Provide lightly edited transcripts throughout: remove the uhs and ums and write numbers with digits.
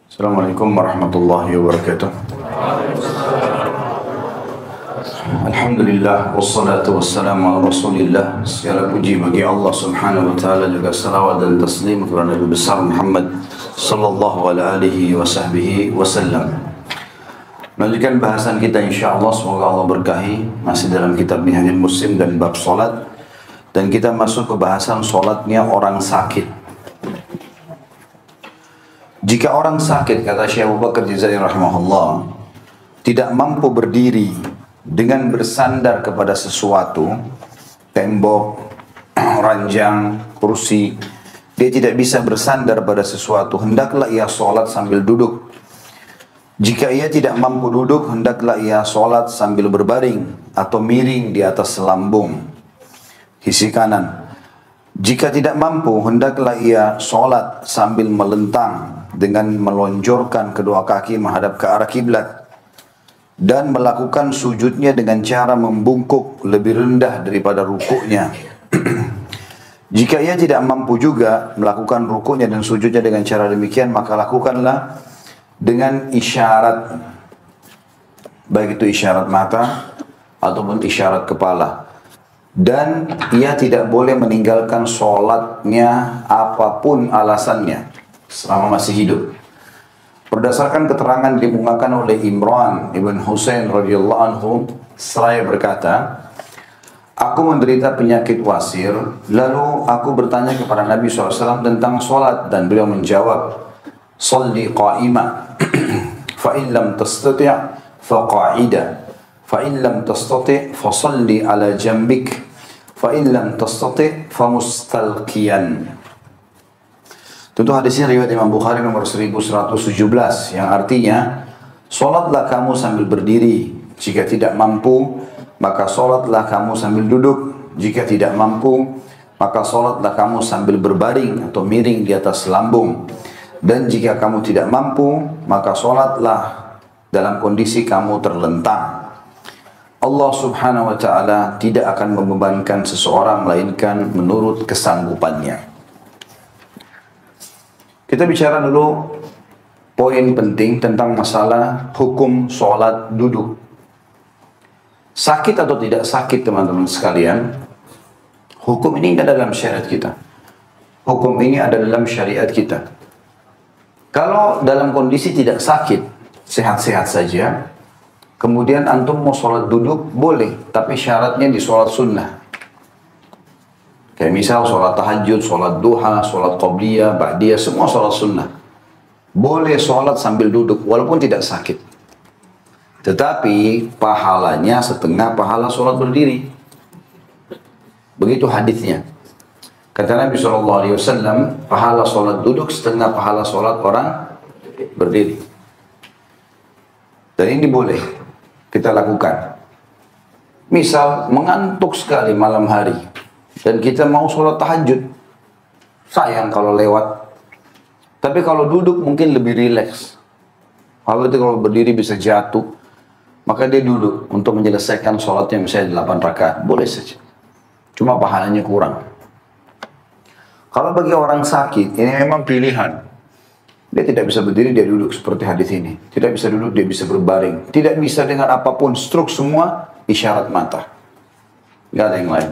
Assalamualaikum warahmatullahi wabarakatuh. Alhamdulillah wassalatu wassalamu ala Rasulillah. Segala puji bagi Allah Subhanahu wa taala, juga salawat dan taslim kepada Nabi besar Muhammad sallallahu alaihi wasallam. Melanjutkan bahasan kita insyaallah, semoga Allah berkahi, masih dalam kitab Minhajul Muslim dan bab salat, dan kita masuk ke bahasan salatnya orang sakit. Jika orang sakit, kata Syekh Abu Bakar Jazairi rahimahullah, tidak mampu berdiri dengan bersandar kepada sesuatu, tembok, ranjang, kursi, dia tidak bisa bersandar pada sesuatu, hendaklah ia sholat sambil duduk. Jika ia tidak mampu duduk, hendaklah ia sholat sambil berbaring atau miring di atas lambung, sisi kanan. Jika tidak mampu, hendaklah ia sholat sambil melentang dengan melonjorkan kedua kaki menghadap ke arah kiblat dan melakukan sujudnya dengan cara membungkuk lebih rendah daripada rukuknya. Jika ia tidak mampu juga melakukan rukuknya dan sujudnya dengan cara demikian, maka lakukanlah dengan isyarat, baik itu isyarat mata ataupun isyarat kepala. Dan ia tidak boleh meninggalkan sholatnya apapun alasannya selama masih hidup. Berdasarkan keterangan dimukakan oleh Imran ibn Husain radhiyallahu anhu, seraya berkata, aku menderita penyakit wasir, lalu aku bertanya kepada Nabi SAW tentang sholat, dan beliau menjawab, salli qa'ima, fa in lam tastati' fa qa'ida, fa in lam tastati' fa salli ala jambik, fa in lam tastati' fa mustalqiyan. Tentu hadisnya riwayat Imam Bukhari nomor 1117, yang artinya, sholatlah kamu sambil berdiri, jika tidak mampu maka sholatlah kamu sambil duduk, jika tidak mampu maka sholatlah kamu sambil berbaring atau miring di atas lambung, dan jika kamu tidak mampu maka sholatlah dalam kondisi kamu terlentang. Allah Subhanahu wa ta'ala tidak akan membebankan seseorang melainkan menurut kesanggupannya. Kita bicara dulu poin penting tentang masalah hukum sholat duduk. Sakit atau tidak sakit teman-teman sekalian, hukum ini ada dalam syariat kita. Hukum ini ada dalam syariat kita. Kalau dalam kondisi tidak sakit, sehat-sehat saja, kemudian antum mau sholat duduk, boleh, tapi syaratnya di sholat sunnah. Kayak misal sholat tahajud, sholat duha, sholat qobliyah, ba'diyah, semua sholat sunnah. Boleh sholat sambil duduk, walaupun tidak sakit. Tetapi pahalanya setengah pahala sholat berdiri. Begitu hadisnya. Kata Nabi SAW, pahala sholat duduk setengah pahala sholat orang berdiri. Dan ini boleh kita lakukan. Misal mengantuk sekali malam hari, dan kita mau sholat tahajud, sayang kalau lewat. Tapi kalau duduk mungkin lebih rileks. Kalau berdiri bisa jatuh, maka dia duduk untuk menyelesaikan sholatnya misalnya 8 rakaat, boleh saja. Cuma pahalanya kurang. Kalau bagi orang sakit, ini memang pilihan. Dia tidak bisa berdiri, dia duduk seperti hadis ini. Tidak bisa duduk, dia bisa berbaring. Tidak bisa dengan apapun, stroke semua, isyarat mata. Gak ada yang lain.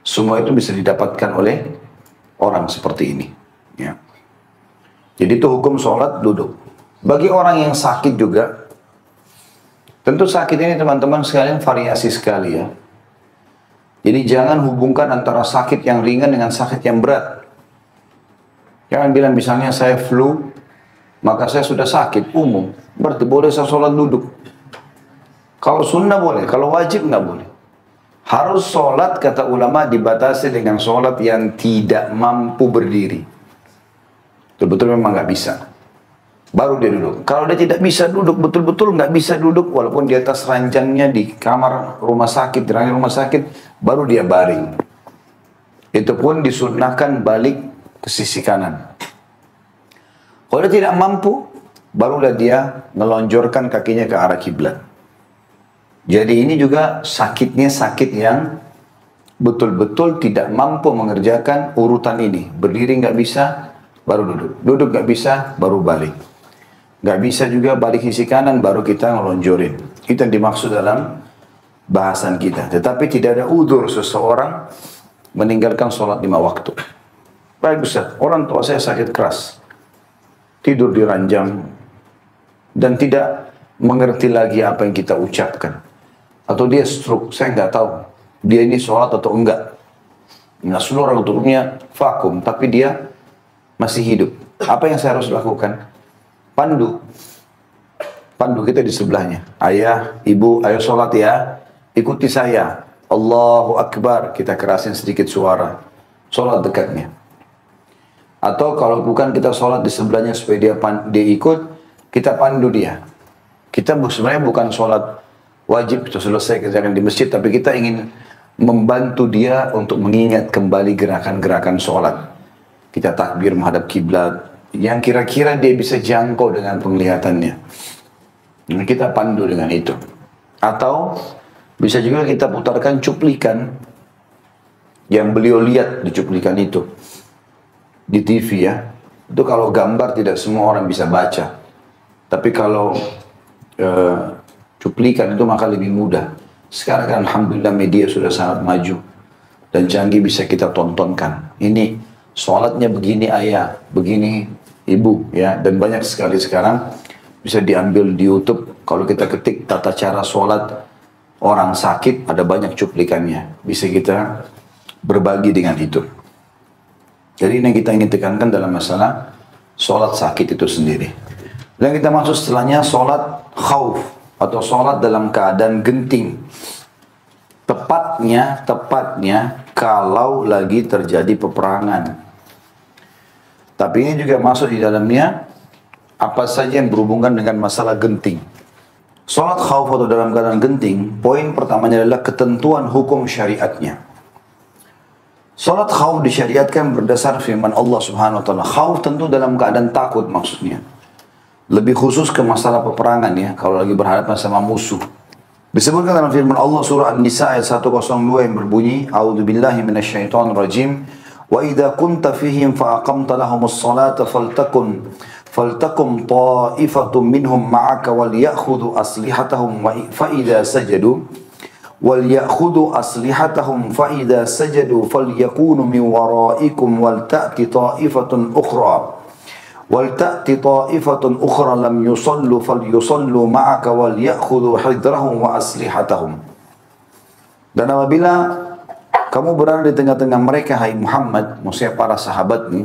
Semua itu bisa didapatkan oleh orang seperti ini. Ya. Jadi itu hukum sholat duduk. Bagi orang yang sakit juga, tentu sakit ini teman-teman sekalian variasi sekali ya. Jadi jangan hubungkan antara sakit yang ringan dengan sakit yang berat. Jangan bilang misalnya saya flu, maka saya sudah sakit, umum. Berarti boleh saya sholat duduk. Kalau sunnah boleh, kalau wajib nggak boleh. Harus sholat, kata ulama, dibatasi dengan sholat yang tidak mampu berdiri. Betul-betul memang nggak bisa. Baru dia duduk. Kalau dia tidak bisa duduk, betul-betul nggak bisa duduk, walaupun di atas ranjangnya di kamar rumah sakit, di ranjang rumah sakit, baru dia baring. Itu pun disunnahkan balik ke sisi kanan. Kalau dia tidak mampu, barulah dia melonjorkan kakinya ke arah kiblat. Jadi ini juga sakitnya sakit yang betul-betul tidak mampu mengerjakan urutan ini. Berdiri nggak bisa, baru duduk. Duduk nggak bisa, baru balik. Nggak bisa juga balik sisi kanan, baru kita ngelonjorin. Itu yang dimaksud dalam bahasan kita. Tetapi tidak ada udzur seseorang meninggalkan sholat 5 waktu. Baik Ustaz, orang tua saya sakit keras, tidur di ranjang, dan tidak mengerti lagi apa yang kita ucapkan. Atau dia stroke, saya nggak tahu dia ini sholat atau enggak. Nah, seluruh orang tubuhnya vakum, tapi dia masih hidup. Apa yang saya harus lakukan? Pandu. Pandu kita di sebelahnya. Ayah, ibu, ayo sholat ya. Ikuti saya. Allahu Akbar. Kita kerasin sedikit suara. Sholat dekatnya. Atau kalau bukan kita sholat di sebelahnya supaya dia ikut, kita pandu dia. Kita sebenarnya bukan sholat wajib, itu selesai kerjakan di masjid, tapi kita ingin membantu dia untuk mengingat kembali gerakan-gerakan sholat. Kita takbir menghadap kiblat, yang kira-kira dia bisa jangkau dengan penglihatannya. Nah, kita pandu dengan itu. Atau bisa juga kita putarkan cuplikan yang beliau lihat di cuplikan itu di TV ya. Itu kalau gambar tidak semua orang bisa baca. Tapi kalau cuplikan itu maka lebih mudah. Sekarang kan alhamdulillah media sudah sangat maju dan canggih, bisa kita tontonkan. Ini sholatnya begini ayah, begini ibu ya, dan banyak sekali sekarang bisa diambil di YouTube. Kalau kita ketik tata cara sholat orang sakit, ada banyak cuplikannya. Bisa kita berbagi dengan itu. Jadi ini yang kita ingin tekankan dalam masalah sholat sakit itu sendiri. Dan kita masuk setelahnya sholat khauf atau sholat dalam keadaan genting. Tepatnya kalau lagi terjadi peperangan. Tapi ini juga masuk di dalamnya apa saja yang berhubungan dengan masalah genting. Sholat khauf atau dalam keadaan genting, poin pertamanya adalah ketentuan hukum syariatnya. Sholat khauf disyariatkan berdasar firman Allah Subhanahu wa taala. Khauf tentu dalam keadaan takut maksudnya. Lebih khusus ke masalah peperangan ya, kalau lagi berhadapan sama musuh. Disebutkan dalam firman Allah surah An-Nisa ayat 102 yang berbunyi, A'udzubillahi minasyaitonirrajim, wa idza kunta fihim fa aqamta lahumus salata faltakum ta'ifatun minhum ma'aka wal ya'khudhu aslihatahum fa idza sajadu falyakunu min waraikum wal ta'ti ta'ifatun ukhra lam yusallu falyusallu ma'aka wal ya'khudhu hidrahum wa aslihatahum. Dan apabila kamu berada di tengah-tengah mereka, hai Muhammad, maksudnya para sahabat nih,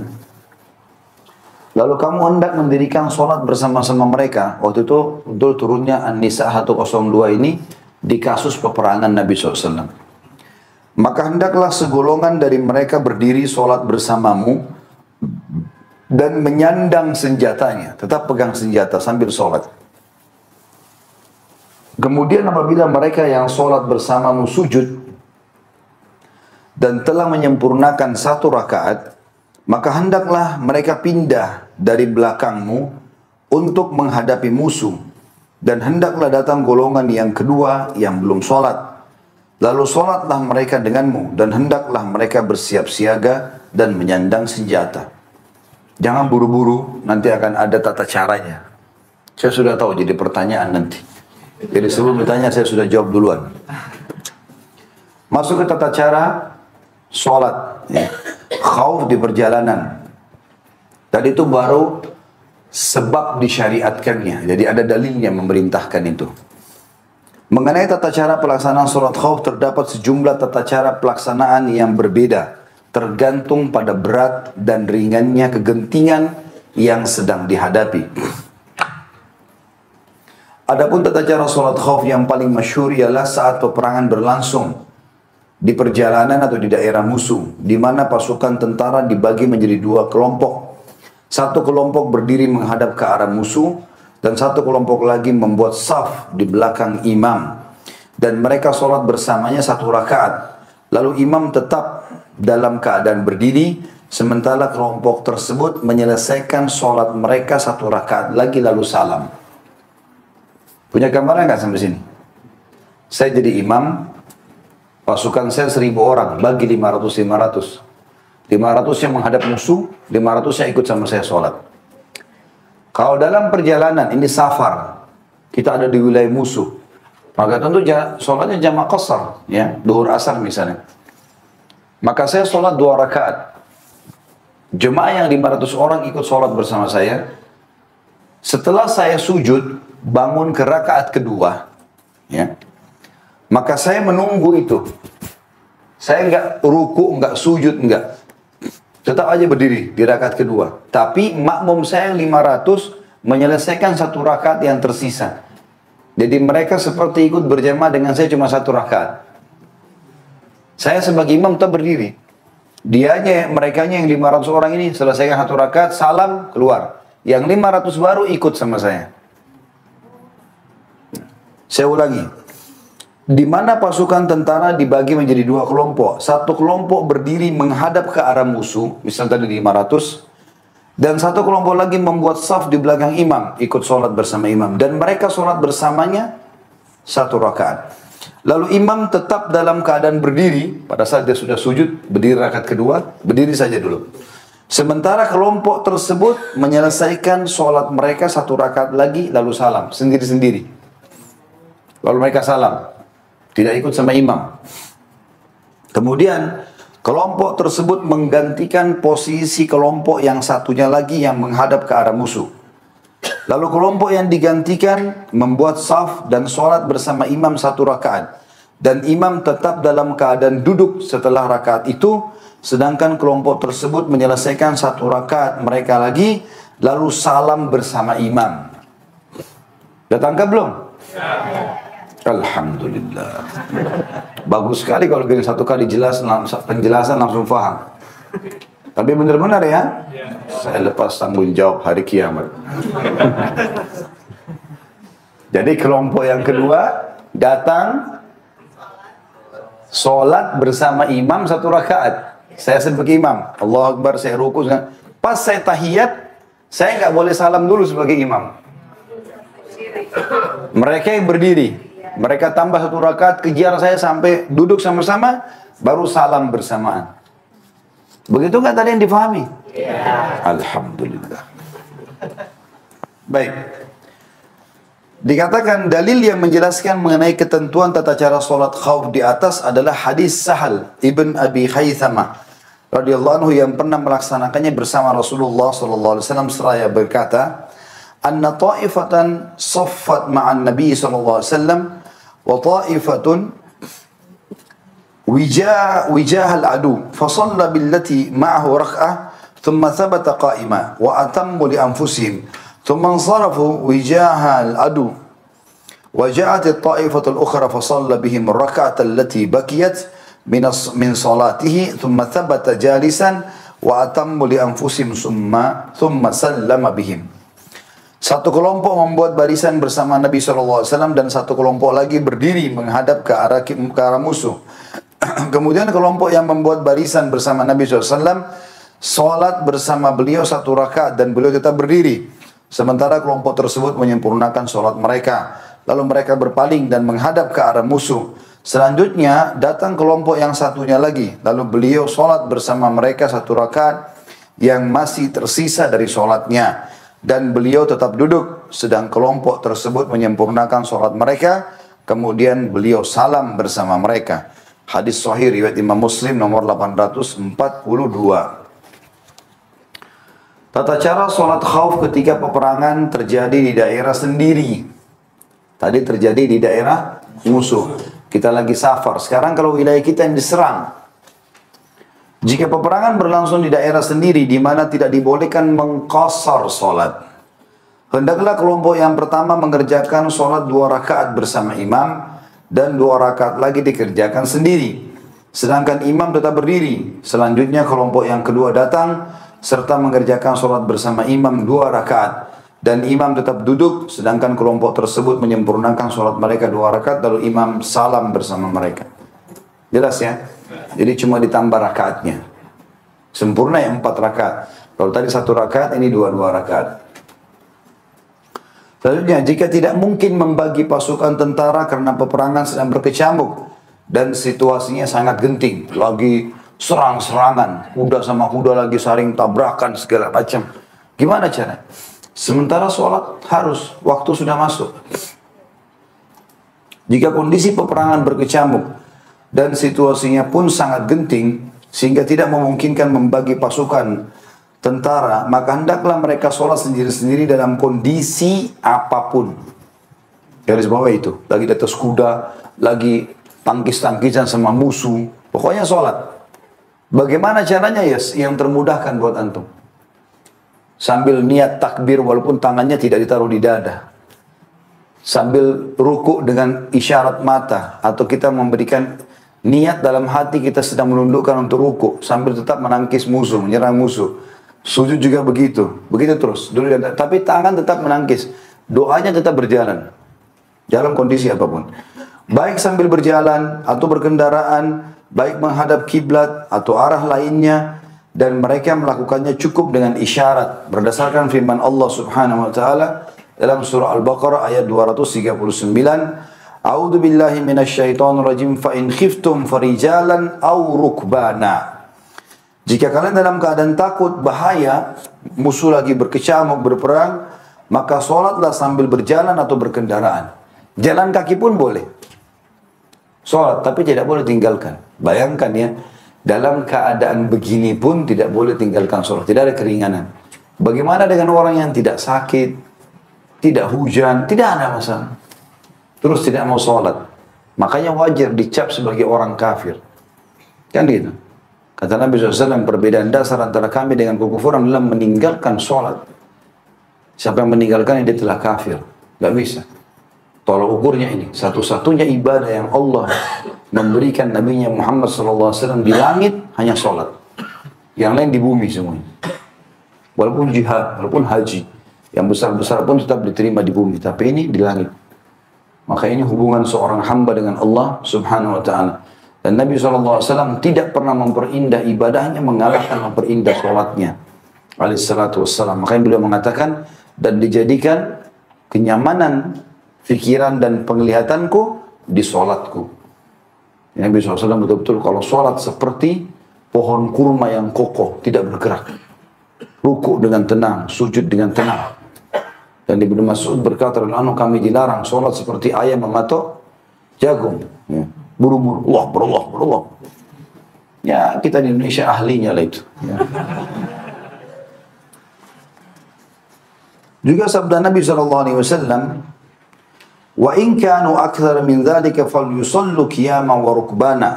lalu kamu hendak mendirikan sholat bersama-sama mereka. Waktu itu betul turunnya An-Nisa 102 ini di kasus peperangan Nabi SAW. Maka hendaklah segolongan dari mereka berdiri sholat bersamamu dan menyandang senjatanya, tetap pegang senjata sambil sholat. Kemudian apabila mereka yang sholat bersamamu sujud dan telah menyempurnakan 1 rakaat, maka hendaklah mereka pindah dari belakangmu untuk menghadapi musuh, dan hendaklah datang golongan yang kedua yang belum sholat. Lalu sholatlah mereka denganmu, dan hendaklah mereka bersiap siaga dan menyandang senjata. Jangan buru-buru, nanti akan ada tata caranya. Saya sudah tahu jadi pertanyaan nanti. Jadi sebelum ditanya saya sudah jawab duluan. Masuk ke tata cara sholat. Ya. Khauf di perjalanan. Tadi itu baru sebab disyariatkannya. Jadi ada dalilnya memerintahkan itu. Mengenai tata cara pelaksanaan sholat khauf, terdapat sejumlah tata cara pelaksanaan yang berbeda. Tergantung pada berat dan ringannya kegentingan yang sedang dihadapi. Adapun tata cara sholat khauf yang paling masyhur ialah saat peperangan berlangsung di perjalanan atau di daerah musuh, di mana pasukan tentara dibagi menjadi 2 kelompok. Satu kelompok berdiri menghadap ke arah musuh, dan satu kelompok lagi membuat saf di belakang imam. Dan mereka sholat bersamanya 1 rakaat. Lalu imam tetap dalam keadaan berdiri, sementara kelompok tersebut menyelesaikan sholat mereka 1 rakaat lagi lalu salam. Punya gambaran nggak sampai sini? Saya jadi imam, pasukan saya 1000 orang, bagi 500-500. 500 yang menghadap musuh, 500 yang ikut sama saya sholat. Kalau dalam perjalanan, ini safar, kita ada di wilayah musuh, maka tentu sholatnya jamak qasar, ya, duhur asar misalnya. Maka saya sholat 2 rakaat. Jemaah yang 500 orang ikut sholat bersama saya. Setelah saya sujud, bangun ke rakaat kedua, ya, maka saya menunggu itu. Saya enggak ruku, enggak sujud, enggak. Tetap aja berdiri di rakaat kedua. Tapi makmum saya yang 500 menyelesaikan 1 rakaat yang tersisa. Jadi mereka seperti ikut berjamaah dengan saya cuma 1 rakaat. Saya sebagai imam tetap berdiri. Merekanya yang 500 orang ini selesaikan 1 rakaat, salam, keluar. Yang 500 baru ikut sama saya. Saya ulangi. Di mana pasukan tentara dibagi menjadi 2 kelompok. 1 kelompok berdiri menghadap ke arah musuh, misalnya tadi 500. Dan 1 kelompok lagi membuat saf di belakang imam, ikut sholat bersama imam. Dan mereka sholat bersamanya 1 rakaat. Lalu imam tetap dalam keadaan berdiri, pada saat dia sudah sujud, berdiri rakaat kedua, berdiri saja dulu. Sementara kelompok tersebut menyelesaikan sholat mereka 1 rakaat lagi, lalu salam, sendiri-sendiri. Lalu mereka salam. Tidak ikut sama imam. Kemudian kelompok tersebut menggantikan posisi kelompok yang satunya lagi yang menghadap ke arah musuh. Lalu kelompok yang digantikan membuat saf dan sholat bersama imam 1 rakaat. Dan imam tetap dalam keadaan duduk setelah rakaat itu. Sedangkan kelompok tersebut menyelesaikan 1 rakaat mereka lagi. Lalu salam bersama imam. Datangkah belum? Alhamdulillah. Bagus sekali kalau gini 1 kali penjelasan langsung paham. Tapi benar-benar ya, saya lepas tanggung jawab hari kiamat. Jadi kelompok yang kedua datang sholat bersama imam 1 rakaat. Saya sebagai imam, Allahu Akbar, saya ruku. Pas saya tahiyat, saya nggak boleh salam dulu sebagai imam. Mereka yang berdiri. Mereka tambah 1 rakaat, kejar saya sampai duduk sama-sama, baru salam bersamaan. Begitu nggak tadi yang difahami? Ya. Alhamdulillah. Baik. Dikatakan dalil yang menjelaskan mengenai ketentuan tata cara sholat khauf di atas adalah hadis Sahal ibn Abi Khaythamah radhiyallahu anhu yang pernah melaksanakannya bersama Rasulullah sallallahu alaihi wasallam seraya berkata, "Anna ta'ifatan saffat ma'an Nabi sallallahu alaihi wasallam wa ta'ifatun wijah al-adu fasalla billati ma'ahu rak'ah thumma thabata qa'ima wa atammu li anfusihim thumma ansarafu wijah al-adu wa ja'at at-ta'ifatu al-ukhra fasalla bihim ar-rak'ata allati bakiyat min salatihi thumma thabata jalisan wa atammu li anfusihim thumma sallama bihim." 1 kelompok membuat barisan bersama Nabi SAW dan 1 kelompok lagi berdiri menghadap ke arah musuh. Kemudian kelompok yang membuat barisan bersama Nabi SAW sholat bersama beliau 1 rakaat dan beliau tetap berdiri. Sementara kelompok tersebut menyempurnakan sholat mereka. Lalu mereka berpaling dan menghadap ke arah musuh. Selanjutnya datang kelompok yang satunya lagi. Lalu beliau sholat bersama mereka 1 rakaat yang masih tersisa dari sholatnya. Dan beliau tetap duduk, sedang kelompok tersebut menyempurnakan sholat mereka, kemudian beliau salam bersama mereka. Hadis sahih riwayat Imam Muslim nomor 842. Tata cara sholat khauf ketika peperangan terjadi di daerah sendiri. Tadi terjadi di daerah musuh. Kita lagi safar. Sekarang kalau wilayah kita yang diserang. Jika peperangan berlangsung di daerah sendiri di mana tidak dibolehkan mengqasar sholat, hendaklah kelompok yang pertama mengerjakan sholat 2 rakaat bersama imam dan 2 rakaat lagi dikerjakan sendiri. Sedangkan imam tetap berdiri. Selanjutnya kelompok yang kedua datang serta mengerjakan sholat bersama imam 2 rakaat dan imam tetap duduk. Sedangkan kelompok tersebut menyempurnakan sholat mereka 2 rakaat lalu imam salam bersama mereka. Jelas ya? Jadi cuma ditambah rakaatnya. Sempurna yang 4 rakaat. Kalau tadi 1 rakaat, ini 2 rakaat. Selanjutnya, jika tidak mungkin membagi pasukan tentara karena peperangan sedang berkecamuk dan situasinya sangat genting, lagi serang-serangan, kuda sama kuda lagi saling tabrakan segala macam. Gimana cara? Sementara sholat harus, waktu sudah masuk. Jika kondisi peperangan berkecamuk dan situasinya pun sangat genting, sehingga tidak memungkinkan membagi pasukan tentara, maka hendaklah mereka sholat sendiri-sendiri dalam kondisi apapun. Garis bawah itu, lagi di atas kuda, lagi tangkis-tangkisan sama musuh, pokoknya sholat. Bagaimana caranya ya yang termudahkan buat antum? Sambil niat takbir walaupun tangannya tidak ditaruh di dada. Sambil ruku dengan isyarat mata, atau kita memberikan niat dalam hati kita sedang menundukkan untuk ruku, sambil tetap menangkis musuh, menyerang musuh. Sujud juga begitu, begitu terus. Tapi tangan tetap menangkis, doanya tetap berjalan dalam kondisi apapun. Baik sambil berjalan atau berkendaraan, baik menghadap kiblat atau arah lainnya, dan mereka melakukannya cukup dengan isyarat berdasarkan firman Allah Subhanahu wa taala dalam surah Al-Baqarah ayat 239, A'udzu billahi minasyaitonir rajim, fa in khiftum farijalan aw rukbana. Jika kalian dalam keadaan takut bahaya, musuh lagi berkecamuk berperang, maka sholatlah sambil berjalan atau berkendaraan. Jalan kaki pun boleh. Sholat, tapi tidak boleh tinggalkan. Bayangkan ya, dalam keadaan begini pun tidak boleh tinggalkan sholat. Tidak ada keringanan. Bagaimana dengan orang yang tidak sakit, tidak hujan, tidak ada masalah, terus tidak mau sholat? Makanya wajar dicap sebagai orang kafir. Kan gitu. Kata Nabi SAW, perbedaan dasar antara kami dengan kekufuran adalah meninggalkan sholat. Siapa yang meninggalkan dia telah kafir. Gak bisa. Tolak ukurnya ini, satu-satunya ibadah yang Allah memberikan Nabi Muhammad SAW di langit hanya sholat. Yang lain di bumi semuanya. Walaupun jihad, walaupun haji, yang besar-besar pun tetap diterima di bumi, tapi ini di langit. Maka ini hubungan seorang hamba dengan Allah Subhanahu wa ta'ala. Dan Nabi SAW tidak pernah memperindah ibadahnya mengalahkan memperindah sholatnya. Alaihissalatu wassalam. Makanya beliau mengatakan, dan dijadikan kenyamanan fikiran dan penglihatanku di sholatku. Nabi SAW betul-betul kalau sholat seperti pohon kurma yang kokoh, tidak bergerak. Ruku dengan tenang, sujud dengan tenang. Dan Ibnu Mas'ud berkata, kami dilarang sholat seperti ayam mematok jagung. Ya. Buru-buru, Allah. Ya, kita di Indonesia ahlinya lah itu. Ya. Juga sabda Nabi SAW, wa in kanu akthar min dzalika falyusallu qiyaman wa rukbana.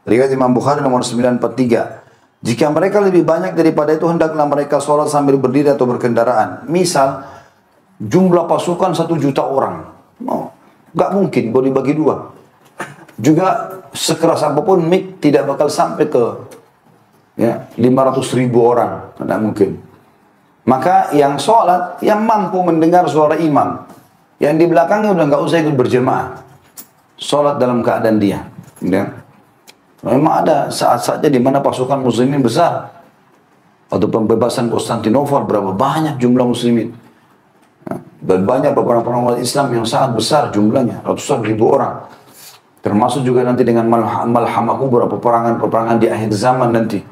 Riwayat Imam Bukhari nomor 943. Jika mereka lebih banyak daripada itu, hendaklah mereka sholat sambil berdiri atau berkendaraan. Misal, jumlah pasukan 1 juta orang. Oh, gak mungkin, boleh bagi 2. Juga sekeras apapun mik tidak bakal sampai ke 500.000 orang. Tidak mungkin. Maka yang sholat, yang mampu mendengar suara imam. Yang di belakangnya udah gak usah ikut berjemaah. Sholat dalam keadaan dia. Ya. Memang ada saat-saatnya di mana pasukan muslimin besar. Waktu pembebasan Konstantinopel berapa banyak jumlah muslimin. Dan banyak beberapa orang Islam yang sangat besar jumlahnya, ratusan ribu orang. Termasuk juga nanti dengan malhamah kubra, peperangan di akhir zaman nanti.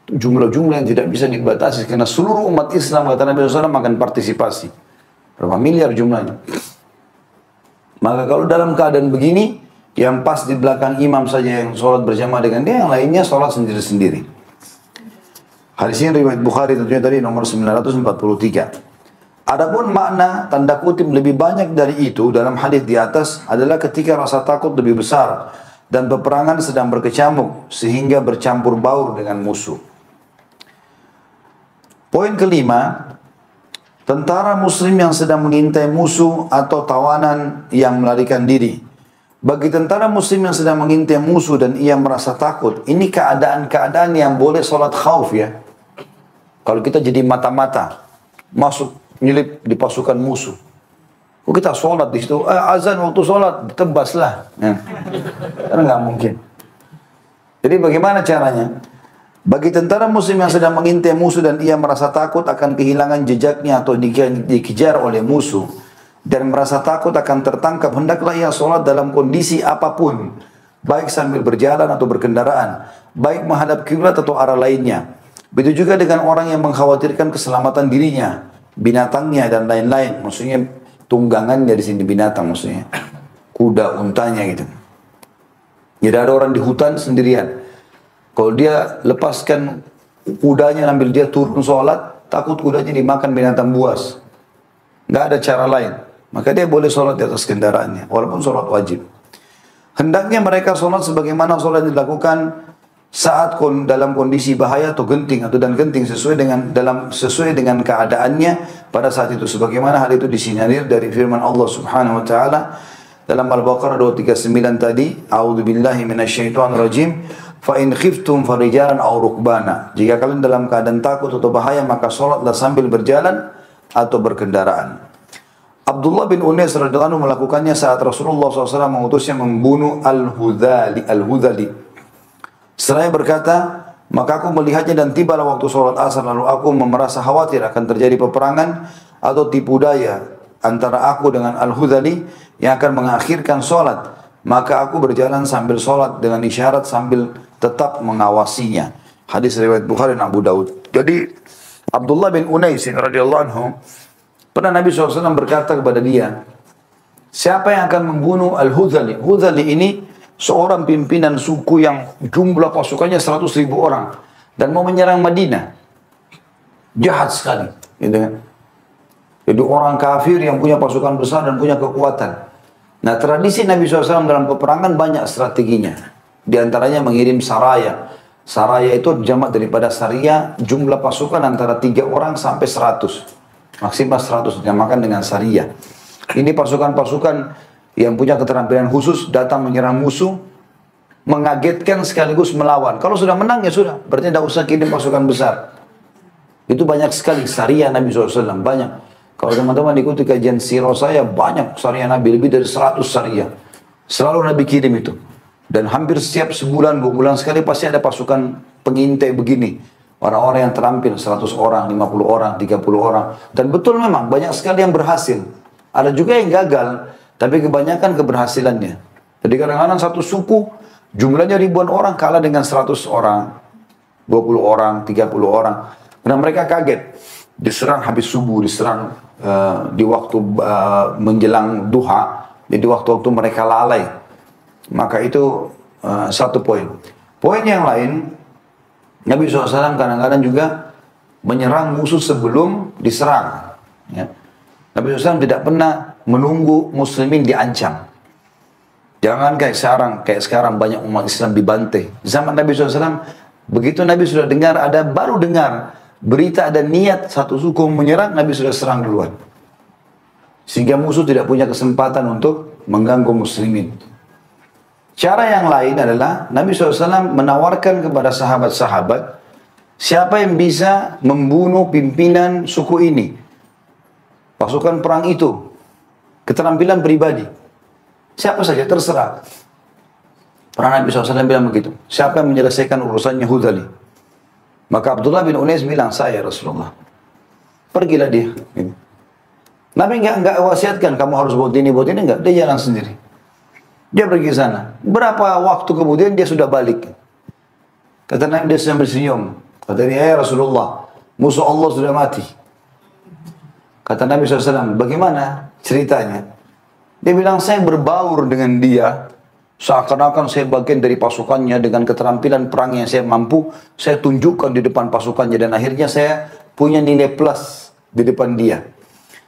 Jumlah-jumlah yang tidak bisa dibatasi karena seluruh umat Islam kata Nabi SAW akan partisipasi. Berapa miliar jumlahnya. Maka kalau dalam keadaan begini, yang pas di belakang imam saja yang sholat berjamaah dengan dia, yang lainnya sholat sendiri-sendiri. Hadis ini riwayat Bukhari tentunya tadi nomor 943. Adapun makna tanda kutip lebih banyak dari itu dalam hadis di atas adalah ketika rasa takut lebih besar dan peperangan sedang berkecamuk sehingga bercampur baur dengan musuh. Poin kelima, tentara muslim yang sedang mengintai musuh atau tawanan yang melarikan diri. Bagi tentara muslim yang sedang mengintai musuh dan ia merasa takut, ini keadaan-keadaan yang boleh sholat khauf ya. Kalau kita jadi mata-mata, masuk nyelip di pasukan musuh. Kok kita sholat di situ? Azan waktu sholat, tebaslah. Ya. Karena nggak mungkin. Jadi bagaimana caranya? Bagi tentara muslim yang sedang mengintai musuh dan ia merasa takut akan kehilangan jejaknya atau dikejar oleh musuh dan merasa takut akan tertangkap, hendaklah ia sholat dalam kondisi apapun, baik sambil berjalan atau berkendaraan. baik menghadap kiblat atau arah lainnya. Begitu juga dengan orang yang mengkhawatirkan keselamatan dirinya, binatangnya dan lain-lain. Maksudnya tunggangannya di sini binatang maksudnya. Kuda, untanya gitu. Jadi ada orang di hutan sendirian. Kalau dia lepaskan kudanya, ambil dia turun sholat, takut kudanya dimakan binatang buas. Nggak ada cara lain. Maka dia boleh sholat di atas kendaraannya, walaupun sholat wajib. Hendaknya mereka sholat sebagaimana sholat yang dilakukan saat dalam kondisi bahaya atau genting dan genting sesuai dengan keadaannya pada saat itu. Sebagaimana hal itu disinyalir dari firman Allah Subhanahu wa taala dalam Al-Baqarah 239 tadi, a'udzubillahi minasyaitonirrajim, fa in khiftum farijalan aw rukbana. Jika kalian dalam keadaan takut atau bahaya maka salatlah sambil berjalan atau berkendaraan. Abdullah bin Unais radhiyallahu anhu melakukannya saat Rasulullah SAW mengutusnya membunuh Al-Hudhali. Seraya berkata, maka aku melihatnya dan tibalah waktu sholat asar, lalu aku merasa khawatir akan terjadi peperangan atau tipu daya antara aku dengan Al-Hudhali yang akan mengakhirkan sholat. Maka aku berjalan sambil sholat dengan isyarat sambil tetap mengawasinya. Hadis riwayat Bukhari dan Abu Daud. Jadi Abdullah bin Unais radhiyallahu anhu, pernah Nabi SAW berkata kepada dia, siapa yang akan membunuh Al-Hudhali? Hudhali ini seorang pimpinan suku yang jumlah pasukannya 100.000 orang dan mau menyerang Madinah. Jahat sekali, gitu kan? Jadi orang kafir yang punya pasukan besar dan punya kekuatan. Nah, tradisi Nabi SAW dalam peperangan banyak strateginya. Di antaranya mengirim saraya. Saraya itu jamak daripada saria, jumlah pasukan antara 3 orang sampai 100. Maksimal 100 dinamakan dengan saria. Ini pasukan-pasukan yang punya keterampilan khusus datang menyerang musuh, mengagetkan sekaligus melawan. Kalau sudah menang ya sudah, berarti tidak usah kirim pasukan besar. Itu banyak sekali saria Nabi SAW, banyak. Kalau teman-teman ikuti kajian sirah saya, banyak saria Nabi, lebih dari 100 saria. Selalu Nabi kirim itu. Dan hampir setiap sebulan, 2 bulan sekali pasti ada pasukan pengintai begini. Orang-orang yang terampil, 100 orang, 50 orang, 30 orang. Dan betul memang, banyak sekali yang berhasil. Ada juga yang gagal, tapi kebanyakan keberhasilannya. Jadi kadang-kadang satu suku, jumlahnya ribuan orang kalah dengan 100 orang, 20 orang, 30 orang. Karena mereka kaget. Diserang habis subuh, diserang di waktu menjelang duha. Jadi waktu-waktu mereka lalai. Maka itu satu poin. Poin yang lain, Nabi SAW kadang-kadang juga menyerang musuh sebelum diserang. Ya. Nabi SAW tidak pernah menunggu muslimin diancam. Jangan kayak sekarang banyak umat Islam dibantai. Zaman Nabi SAW, begitu Nabi sudah dengar, baru dengar berita ada niat satu suku menyerang, Nabi sudah serang duluan. Sehingga musuh tidak punya kesempatan untuk mengganggu muslimin. Cara yang lain adalah Nabi SAW menawarkan kepada sahabat-sahabat, siapa yang bisa membunuh pimpinan suku ini, pasukan perang itu, keterampilan pribadi, siapa saja terserah. Pernah Nabi SAW bilang begitu, siapa yang menyelesaikan urusannya Hudhali. Maka Abdullah bin Unais bilang, saya Rasulullah. Pergilah dia. Nabi enggak wasiatkan, kamu harus buat ini, enggak. Dia jalan sendiri. Dia pergi sana. Berapa waktu kemudian dia sudah balik. Kata Nabi, dia sedang bersenyum. Kata dia, ya Rasulullah, musuh Allah sudah mati. Kata Nabi SAW, bagaimana ceritanya? Dia bilang, saya berbaur dengan dia. Seakan-akan saya bagian dari pasukannya dengan keterampilan perang yang saya mampu. Saya tunjukkan di depan pasukannya. Dan akhirnya saya punya nilai plus di depan dia.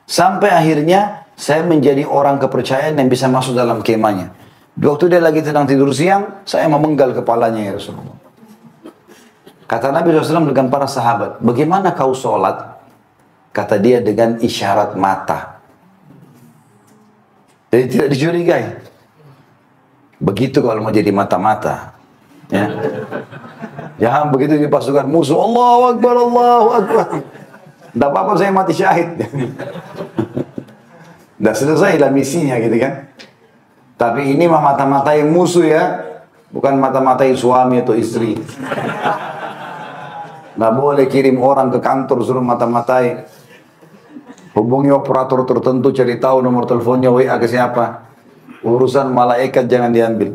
Sampai akhirnya saya menjadi orang kepercayaan yang bisa masuk dalam kemahnya. Di waktu dia lagi sedang tidur siang, saya memenggal kepalanya ya Rasulullah. Kata Nabi SAW dengan para sahabat, bagaimana kau sholat? Kata dia dengan isyarat mata. Jadi tidak dicurigai. Begitu kalau mau jadi mata-mata. Ya. Jangan begitu di pasukan musuh, Allahu Akbar, Allahu Akbar. Tidak apa-apa saya mati syahid. Sudah selesai lah misinya gitu kan. Tapi ini mah mata-matai musuh ya. Bukan mata-matai suami atau istri. Nggak boleh kirim orang ke kantor suruh mata-matai. Hubungi operator tertentu, cari tahu nomor teleponnya, WA ke siapa. Urusan malaikat jangan diambil.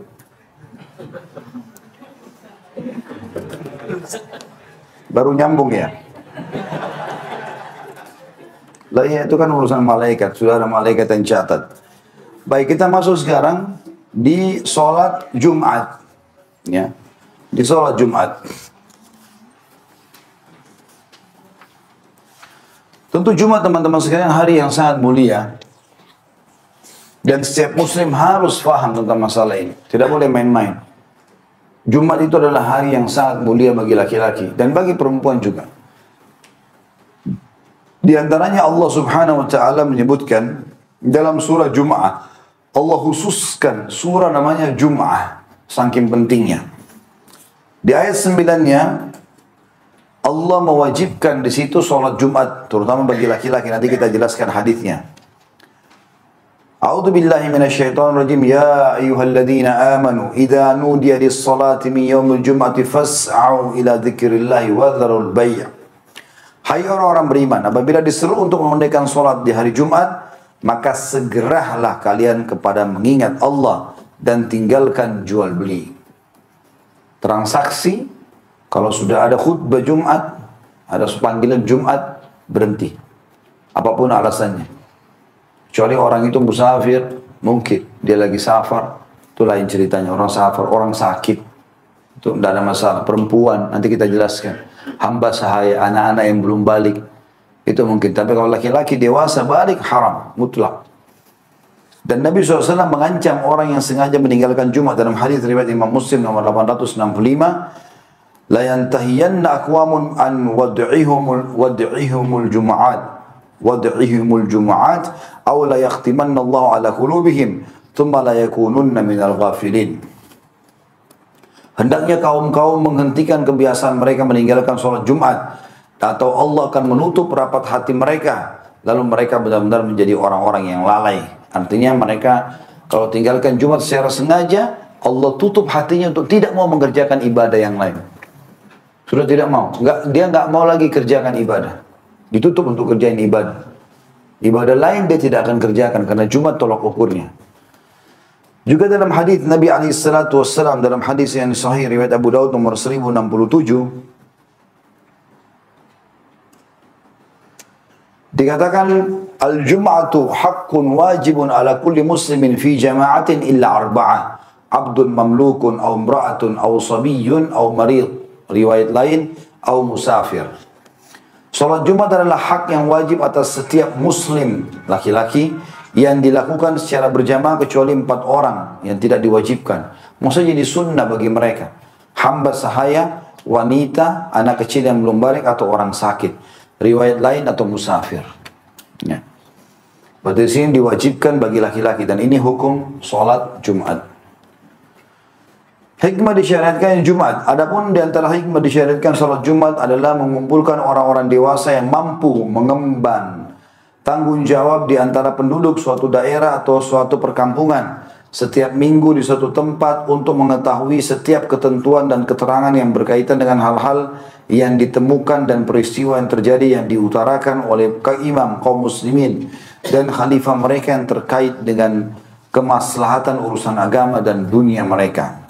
Baru nyambung ya. Lah ya itu kan urusan malaikat, sudah ada malaikat yang catat. Baik, kita masuk sekarang di sholat Jumat. Ya, di sholat Jumat. Tentu Jumat teman-teman sekalian hari yang sangat mulia. Dan setiap muslim harus faham tentang masalah ini. Tidak boleh main-main. Jumat itu adalah hari yang sangat mulia bagi laki-laki dan bagi perempuan juga. Di antaranya Allah Subhanahu wa taala menyebutkan dalam surah Jum'ah, Allah khususkan surah namanya Jum'ah, saking pentingnya. Di ayat 9-nya Allah mewajibkan di situ sholat Jumat, terutama bagi laki-laki. Nanti kita jelaskan hadisnya. A'udzu billahi minasyaitonir rajim. Ya ayyuhalladzina amanu idza nudiya lis-salati min yaumil jum'ati fas'au ila dzikrillahi wa dzarul bai'. Hai orang-orang beriman, apabila diseru untuk menunaikan sholat di hari Jumat, maka segeralah kalian kepada mengingat Allah dan tinggalkan jual beli. Transaksi, kalau sudah ada khutbah Jumat, ada panggilan Jumat, berhenti. Apapun alasannya. Kecuali orang itu musafir, mungkin dia lagi safar, itu lain ceritanya. Orang safar, orang sakit, itu tidak ada masalah. Perempuan, nanti kita jelaskan. Hamba sahaya, anak-anak yang belum balik, itu mungkin. Tapi kalau laki-laki dewasa balik, haram, mutlak. Dan Nabi SAW mengancam orang yang sengaja meninggalkan Jumat dalam hadis riwayat Imam Muslim nomor 865, la yantahiyanna aqwamun an wad'ihumul jumu'at aw la yakhtimanna Allah ala qulubihim thumma la yakununna minal ghafilin. Hendaknya kaum-kaum menghentikan kebiasaan mereka meninggalkan sholat Jumat, atau Allah akan menutup rapat hati mereka, lalu mereka benar-benar menjadi orang-orang yang lalai. Artinya mereka kalau tinggalkan Jumat secara sengaja, Allah tutup hatinya untuk tidak mau mengerjakan ibadah yang lain. Sudah tidak mau, dia nggak mau lagi kerjakan ibadah, ditutup untuk kerjain ibadah. Ibadah lain dia tidak akan kerjakan karena Jumat tolak ukurnya. Juga dalam hadis Nabi SAW, dalam hadis yang sahih riwayat Abu Daud nomor 1067, dikatakan al-jum'atu haqqun wajibun ala kulli muslimin fi jama'atin illa arba'ah, abdun mamlukun aw imra'atun aw sabiyyun aw marid, riwayat lain aw musafir. Salat Jumat adalah hak yang wajib atas setiap muslim laki-laki yang dilakukan secara berjamaah kecuali 4 orang yang tidak diwajibkan. Maksudnya jadi sunnah bagi mereka. Hamba sahaya, wanita, anak kecil yang belum balik atau orang sakit. Riwayat lain atau musafir. Ya. Berarti sini diwajibkan bagi laki-laki dan ini hukum sholat Jumat. Hikmah disyariatkan Jumat. Adapun di antara hikmah disyariatkan sholat Jumat adalah mengumpulkan orang-orang dewasa yang mampu mengemban tanggung jawab di antara penduduk suatu daerah atau suatu perkampungan setiap minggu di suatu tempat untuk mengetahui setiap ketentuan dan keterangan yang berkaitan dengan hal-hal yang ditemukan dan peristiwa yang terjadi yang diutarakan oleh imam kaum muslimin dan khalifah mereka yang terkait dengan kemaslahatan urusan agama dan dunia mereka.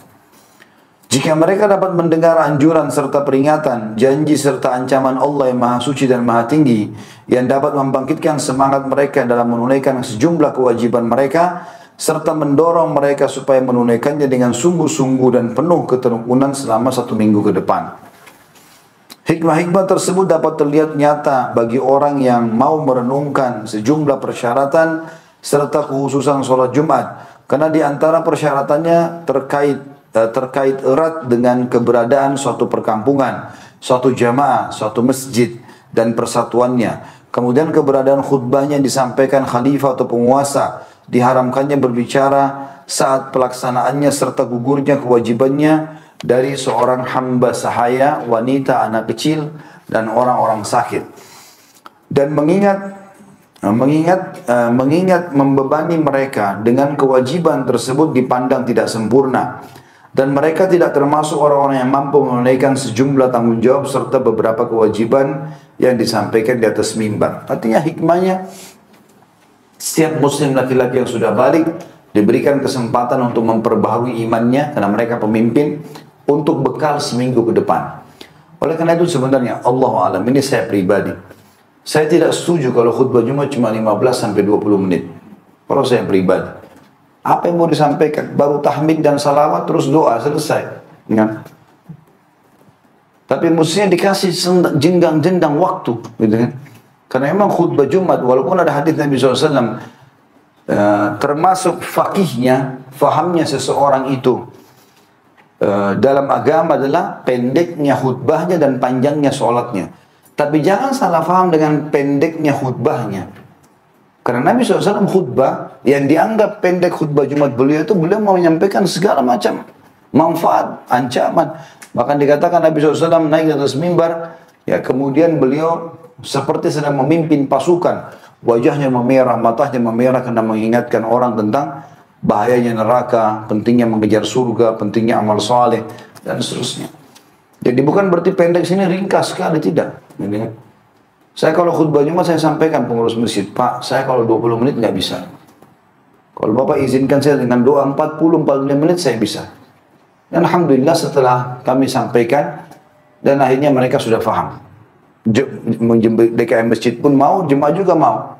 Jika mereka dapat mendengar anjuran serta peringatan, janji serta ancaman Allah yang Maha Suci dan Maha Tinggi yang dapat membangkitkan semangat mereka dalam menunaikan sejumlah kewajiban mereka serta mendorong mereka supaya menunaikannya dengan sungguh-sungguh dan penuh ketekuna selama 1 minggu ke depan. Hikmah-hikmah tersebut dapat terlihat nyata bagi orang yang mau merenungkan sejumlah persyaratan serta khususan sholat Jumat, karena di antara persyaratannya terkait erat dengan keberadaan suatu perkampungan, suatu jamaah, suatu masjid dan persatuannya. Kemudian keberadaan khutbahnya disampaikan khalifah atau penguasa, diharamkannya berbicara saat pelaksanaannya serta gugurnya kewajibannya dari seorang hamba sahaya, wanita, anak kecil dan orang-orang sakit. Dan mengingat membebani mereka dengan kewajiban tersebut dipandang tidak sempurna. Dan mereka tidak termasuk orang-orang yang mampu menunaikan sejumlah tanggung jawab serta beberapa kewajiban yang disampaikan di atas mimbar. Artinya hikmahnya, setiap muslim laki-laki yang sudah balik diberikan kesempatan untuk memperbaharui imannya karena mereka pemimpin untuk bekal seminggu ke depan. Oleh karena itu sebenarnya Allah alam, ini saya pribadi, saya tidak setuju kalau khutbah Jumat cuma 15 sampai 20 menit. Kalau saya pribadi, apa yang mau disampaikan? Baru tahmid dan salawat terus doa selesai. Ya. Tapi mestinya dikasih jenggang-jenggang waktu, gitu kan? Karena memang khutbah Jumat, walaupun ada hadis Nabi SAW, termasuk fakihnya, fahamnya seseorang itu dalam agama adalah pendeknya khutbahnya dan panjangnya sholatnya. Tapi jangan salah faham dengan pendeknya khutbahnya. Karena Nabi SAW khutbah, yang dianggap pendek khutbah Jumat beliau itu, beliau mau menyampaikan segala macam manfaat, ancaman. Bahkan dikatakan Nabi SAW naik di atas mimbar, ya kemudian beliau seperti sedang memimpin pasukan. Wajahnya memerah, matanya memerah karena mengingatkan orang tentang bahayanya neraka, pentingnya mengejar surga, pentingnya amal saleh dan seterusnya. Jadi bukan berarti pendek sini ringkas sekali, tidak. Saya kalau khutbah Jumat saya sampaikan pengurus masjid, Pak, saya kalau 20 menit nggak bisa. Kalau Bapak izinkan saya dengan doa 40-45 menit saya bisa. Dan Alhamdulillah setelah kami sampaikan, dan akhirnya mereka sudah faham. DKM masjid pun mau, jemaah juga mau.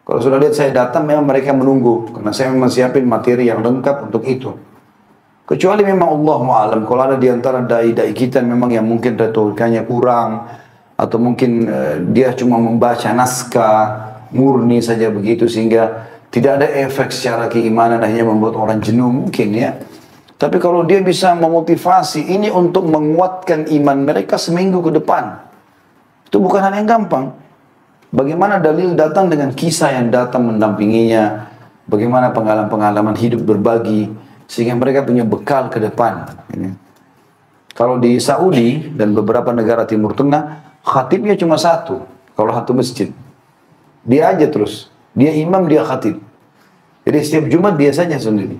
Kalau sudah lihat saya datang, memang mereka menunggu. Karena saya memang siapin materi yang lengkap untuk itu. Kecuali memang Allah mu'alam, kalau ada di antara dai-dai kita memang yang mungkin retorikanya kurang, atau mungkin dia cuma membaca naskah, murni saja begitu, sehingga tidak ada efek secara keimanan, hanya membuat orang jenuh mungkin ya. Tapi kalau dia bisa memotivasi ini untuk menguatkan iman mereka seminggu ke depan, itu bukan hal yang gampang. Bagaimana dalil datang dengan kisah yang datang mendampinginya, bagaimana pengalaman-pengalaman hidup berbagi, sehingga mereka punya bekal ke depan. Kalau di Saudi dan beberapa negara Timur Tengah, khatibnya cuma satu, kalau satu masjid. Dia aja terus, dia imam, dia khatib. Jadi setiap Jumat dia saja sendiri.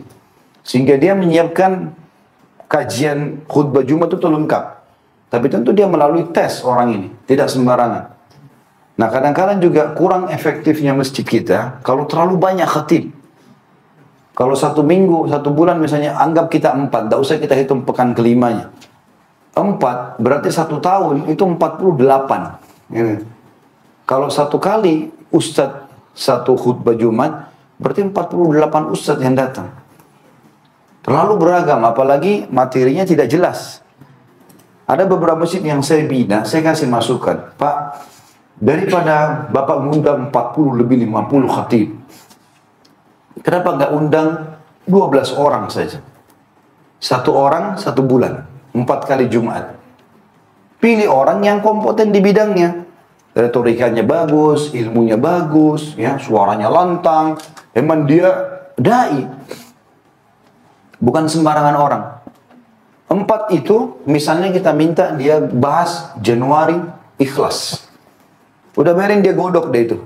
Sehingga dia menyiapkan kajian khutbah Jumat itu lengkap. Tapi tentu dia melalui tes orang ini, tidak sembarangan. Nah kadang-kadang juga kurang efektifnya masjid kita kalau terlalu banyak khatib. Kalau satu minggu, satu bulan misalnya, anggap kita 4, tidak usah kita hitung pekan kelimanya. 4, berarti 1 tahun itu 48. Kalau satu kali ustadz satu khutbah Jumat, berarti 48 ustadz yang datang. Terlalu beragam, apalagi materinya tidak jelas. Ada beberapa masjid yang saya bina, saya kasih masukan, Pak, daripada Bapak mengundang 40 lebih 50 khatib, kenapa nggak undang 12 orang saja? 1 orang 1 bulan, 4 kali Jumat. Pilih orang yang kompeten di bidangnya. Retorikanya bagus, ilmunya bagus, ya, suaranya lantang. Emang dia dai. Bukan sembarangan orang. 4 itu, misalnya kita minta dia bahas Januari ikhlas. Udah biarin dia godok deh itu.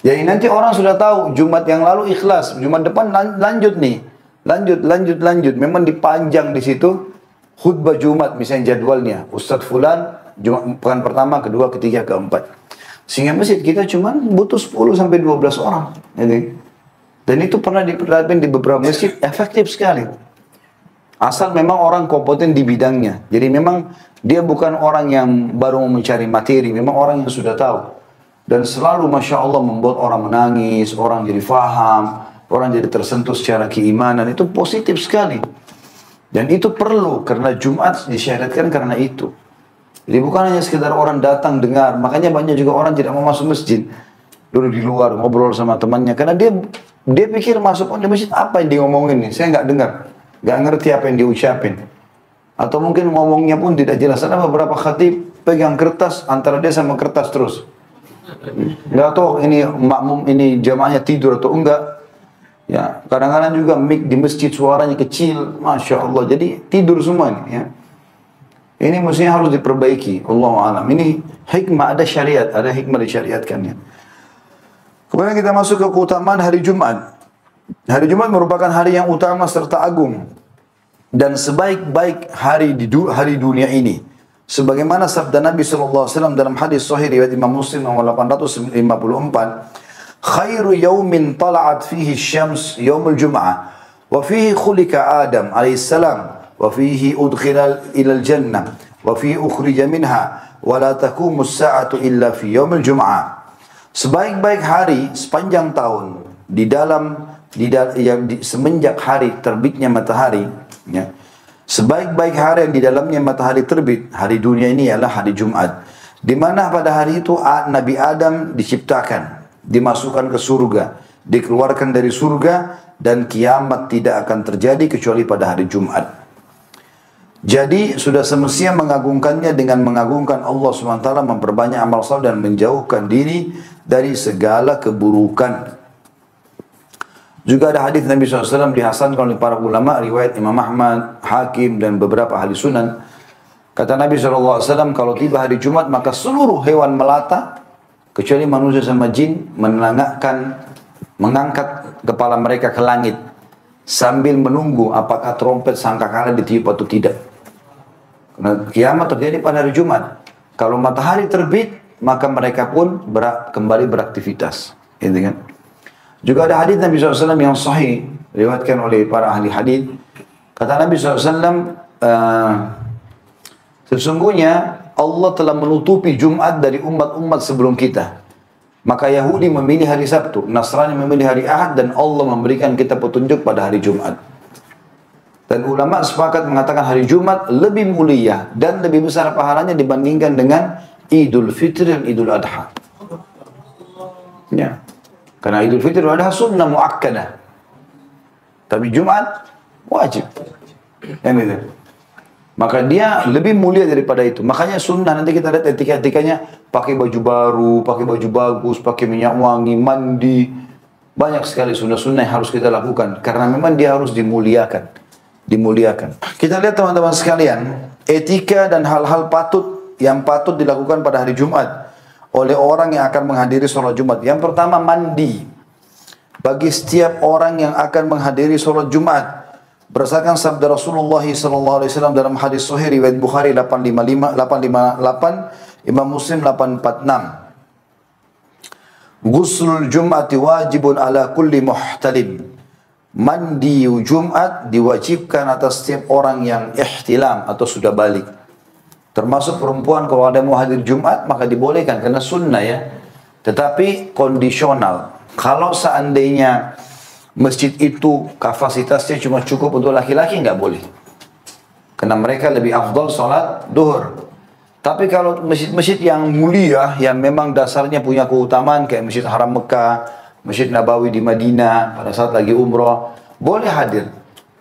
Jadi nanti orang sudah tahu, Jumat yang lalu ikhlas, Jumat depan lanjut nih. Lanjut. Memang dipanjang di situ. Khutbah Jumat misalnya jadwalnya. Ustadz Fulan, Jumat pekan pertama, kedua, ketiga, keempat. Sehingga masjid kita cuma butuh 10 sampai 12 orang. Jadi, dan itu pernah diperlihatkan di beberapa masjid, efektif sekali. Asal memang orang kompeten di bidangnya. Jadi memang dia bukan orang yang baru mencari materi, memang orang yang sudah tahu. Dan selalu Masya Allah membuat orang menangis, orang jadi faham, orang jadi tersentuh secara keimanan. Itu positif sekali. Dan itu perlu, karena Jumat disyariatkan karena itu. Jadi bukan hanya sekedar orang datang dengar, makanya banyak juga orang tidak mau masuk masjid. Dulu di luar ngobrol sama temannya, karena dia pikir masuk di masjid apa yang dia ngomongin nih, saya nggak dengar, nggak ngerti apa yang dia ucapin, atau mungkin ngomongnya pun tidak jelas. Ada beberapa khatib pegang kertas, antara dia sama kertas terus, nggak tahu ini makmum ini jamaahnya tidur atau enggak. Ya, kadang-kadang juga mic di masjid suaranya kecil, Masya Allah, jadi tidur semua ini. Ya. Ini mestinya harus diperbaiki. Allahu a'lam. Ini hikmah, ada syariat, ada hikmah disyariatkannya. Kemudian kita masuk ke keutamaan hari Jumat. Hari Jumat merupakan hari yang utama serta agung dan sebaik-baik hari di hari dunia ini. Sebagaimana sabda Nabi SAW dalam hadis sahih riwayat Imam Muslim nomor 854, khairu yaumin tala'at fihi syams yaumul jum'ah wa fihi khulika Adam alaihissalam wa fihi udkhila ilal jannah wa fi ukhrija minha wa la taqumu as-sa'atu illa fi yaumil jum'ah. Sebaik-baik hari sepanjang tahun semenjak hari terbitnya matahari, ya. Sebaik-baik hari yang di dalamnya matahari terbit, hari dunia ini ialah hari Jumat. Di mana pada hari itu Nabi Adam diciptakan, dimasukkan ke surga, dikeluarkan dari surga, dan kiamat tidak akan terjadi kecuali pada hari Jumat. Jadi sudah semestinya mengagungkannya dengan mengagungkan Allah SWT, memperbanyak amal saleh dan menjauhkan diri dari segala keburukan. Juga ada hadis Nabi SAW dihasankan oleh para ulama, riwayat Imam Ahmad, Hakim dan beberapa ahli sunan. Kata Nabi SAW, kalau tiba hari Jumat maka seluruh hewan melata, kecuali manusia sama jin mengangkat kepala mereka ke langit sambil menunggu apakah trompet sangkakala ditiup atau tidak. Karena kiamat terjadi pada hari Jumat. Kalau matahari terbit, maka mereka pun kembali beraktivitas. Gitu kan? Juga ada hadis Nabi SAW yang sahih, diriwayatkan oleh para ahli hadis. Kata Nabi SAW, sesungguhnya Allah telah menutupi Jumat dari umat-umat sebelum kita. Maka Yahudi memilih hari Sabtu, Nasrani memilih hari Ahad, dan Allah memberikan kita petunjuk pada hari Jumat. Dan ulama sepakat mengatakan hari Jumat lebih mulia dan lebih besar pahalanya dibandingkan dengan Idul Fitri dan Idul Adha. Ya. Karena Idul Fitri dan Idul Adha sunnah muakkadah. Tapi Jumat wajib. Yang itu. Maka dia lebih mulia daripada itu. Makanya sunnah, nanti kita lihat etika-etikanya, pakai baju baru, pakai baju bagus, pakai minyak wangi, mandi. Banyak sekali sunnah-sunnah yang harus kita lakukan. Karena memang dia harus dimuliakan. Kita lihat teman-teman sekalian, etika dan hal-hal yang patut dilakukan pada hari Jumat oleh orang yang akan menghadiri sholat Jumat. Yang pertama, mandi. Bagi setiap orang yang akan menghadiri sholat Jumat, berdasarkan sabda Rasulullah SAW dalam hadis sahih riwayat Bukhari 858, Imam Muslim 846. Ghuslul Jum'ati wajibun ala kulli muhtalim. Mandi Jumat diwajibkan atas setiap orang yang ihtilam atau sudah balik. Termasuk perempuan kalau ada mau hadir Jumat maka dibolehkan karena sunnah ya. Tetapi kondisional. Kalau seandainya masjid itu kapasitasnya cuma cukup untuk laki-laki, nggak boleh. Karena mereka lebih afdal sholat duhur. Tapi kalau masjid-masjid yang mulia, yang memang dasarnya punya keutamaan kayak Masjid Haram Mekah, Masjid Nabawi di Madinah pada saat lagi umroh, boleh hadir.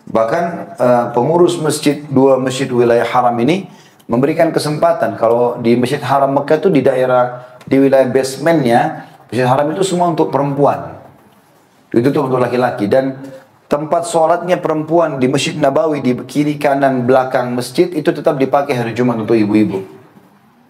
Bahkan pengurus dua masjid wilayah haram ini memberikan kesempatan. Kalau di Masjid Haram Mekah itu di wilayah basementnya, Masjid Haram itu semua untuk perempuan. Itu tuh untuk laki-laki. Dan tempat sholatnya perempuan di Masjid Nabawi di kiri kanan belakang masjid itu tetap dipakai hari Jumat untuk ibu-ibu.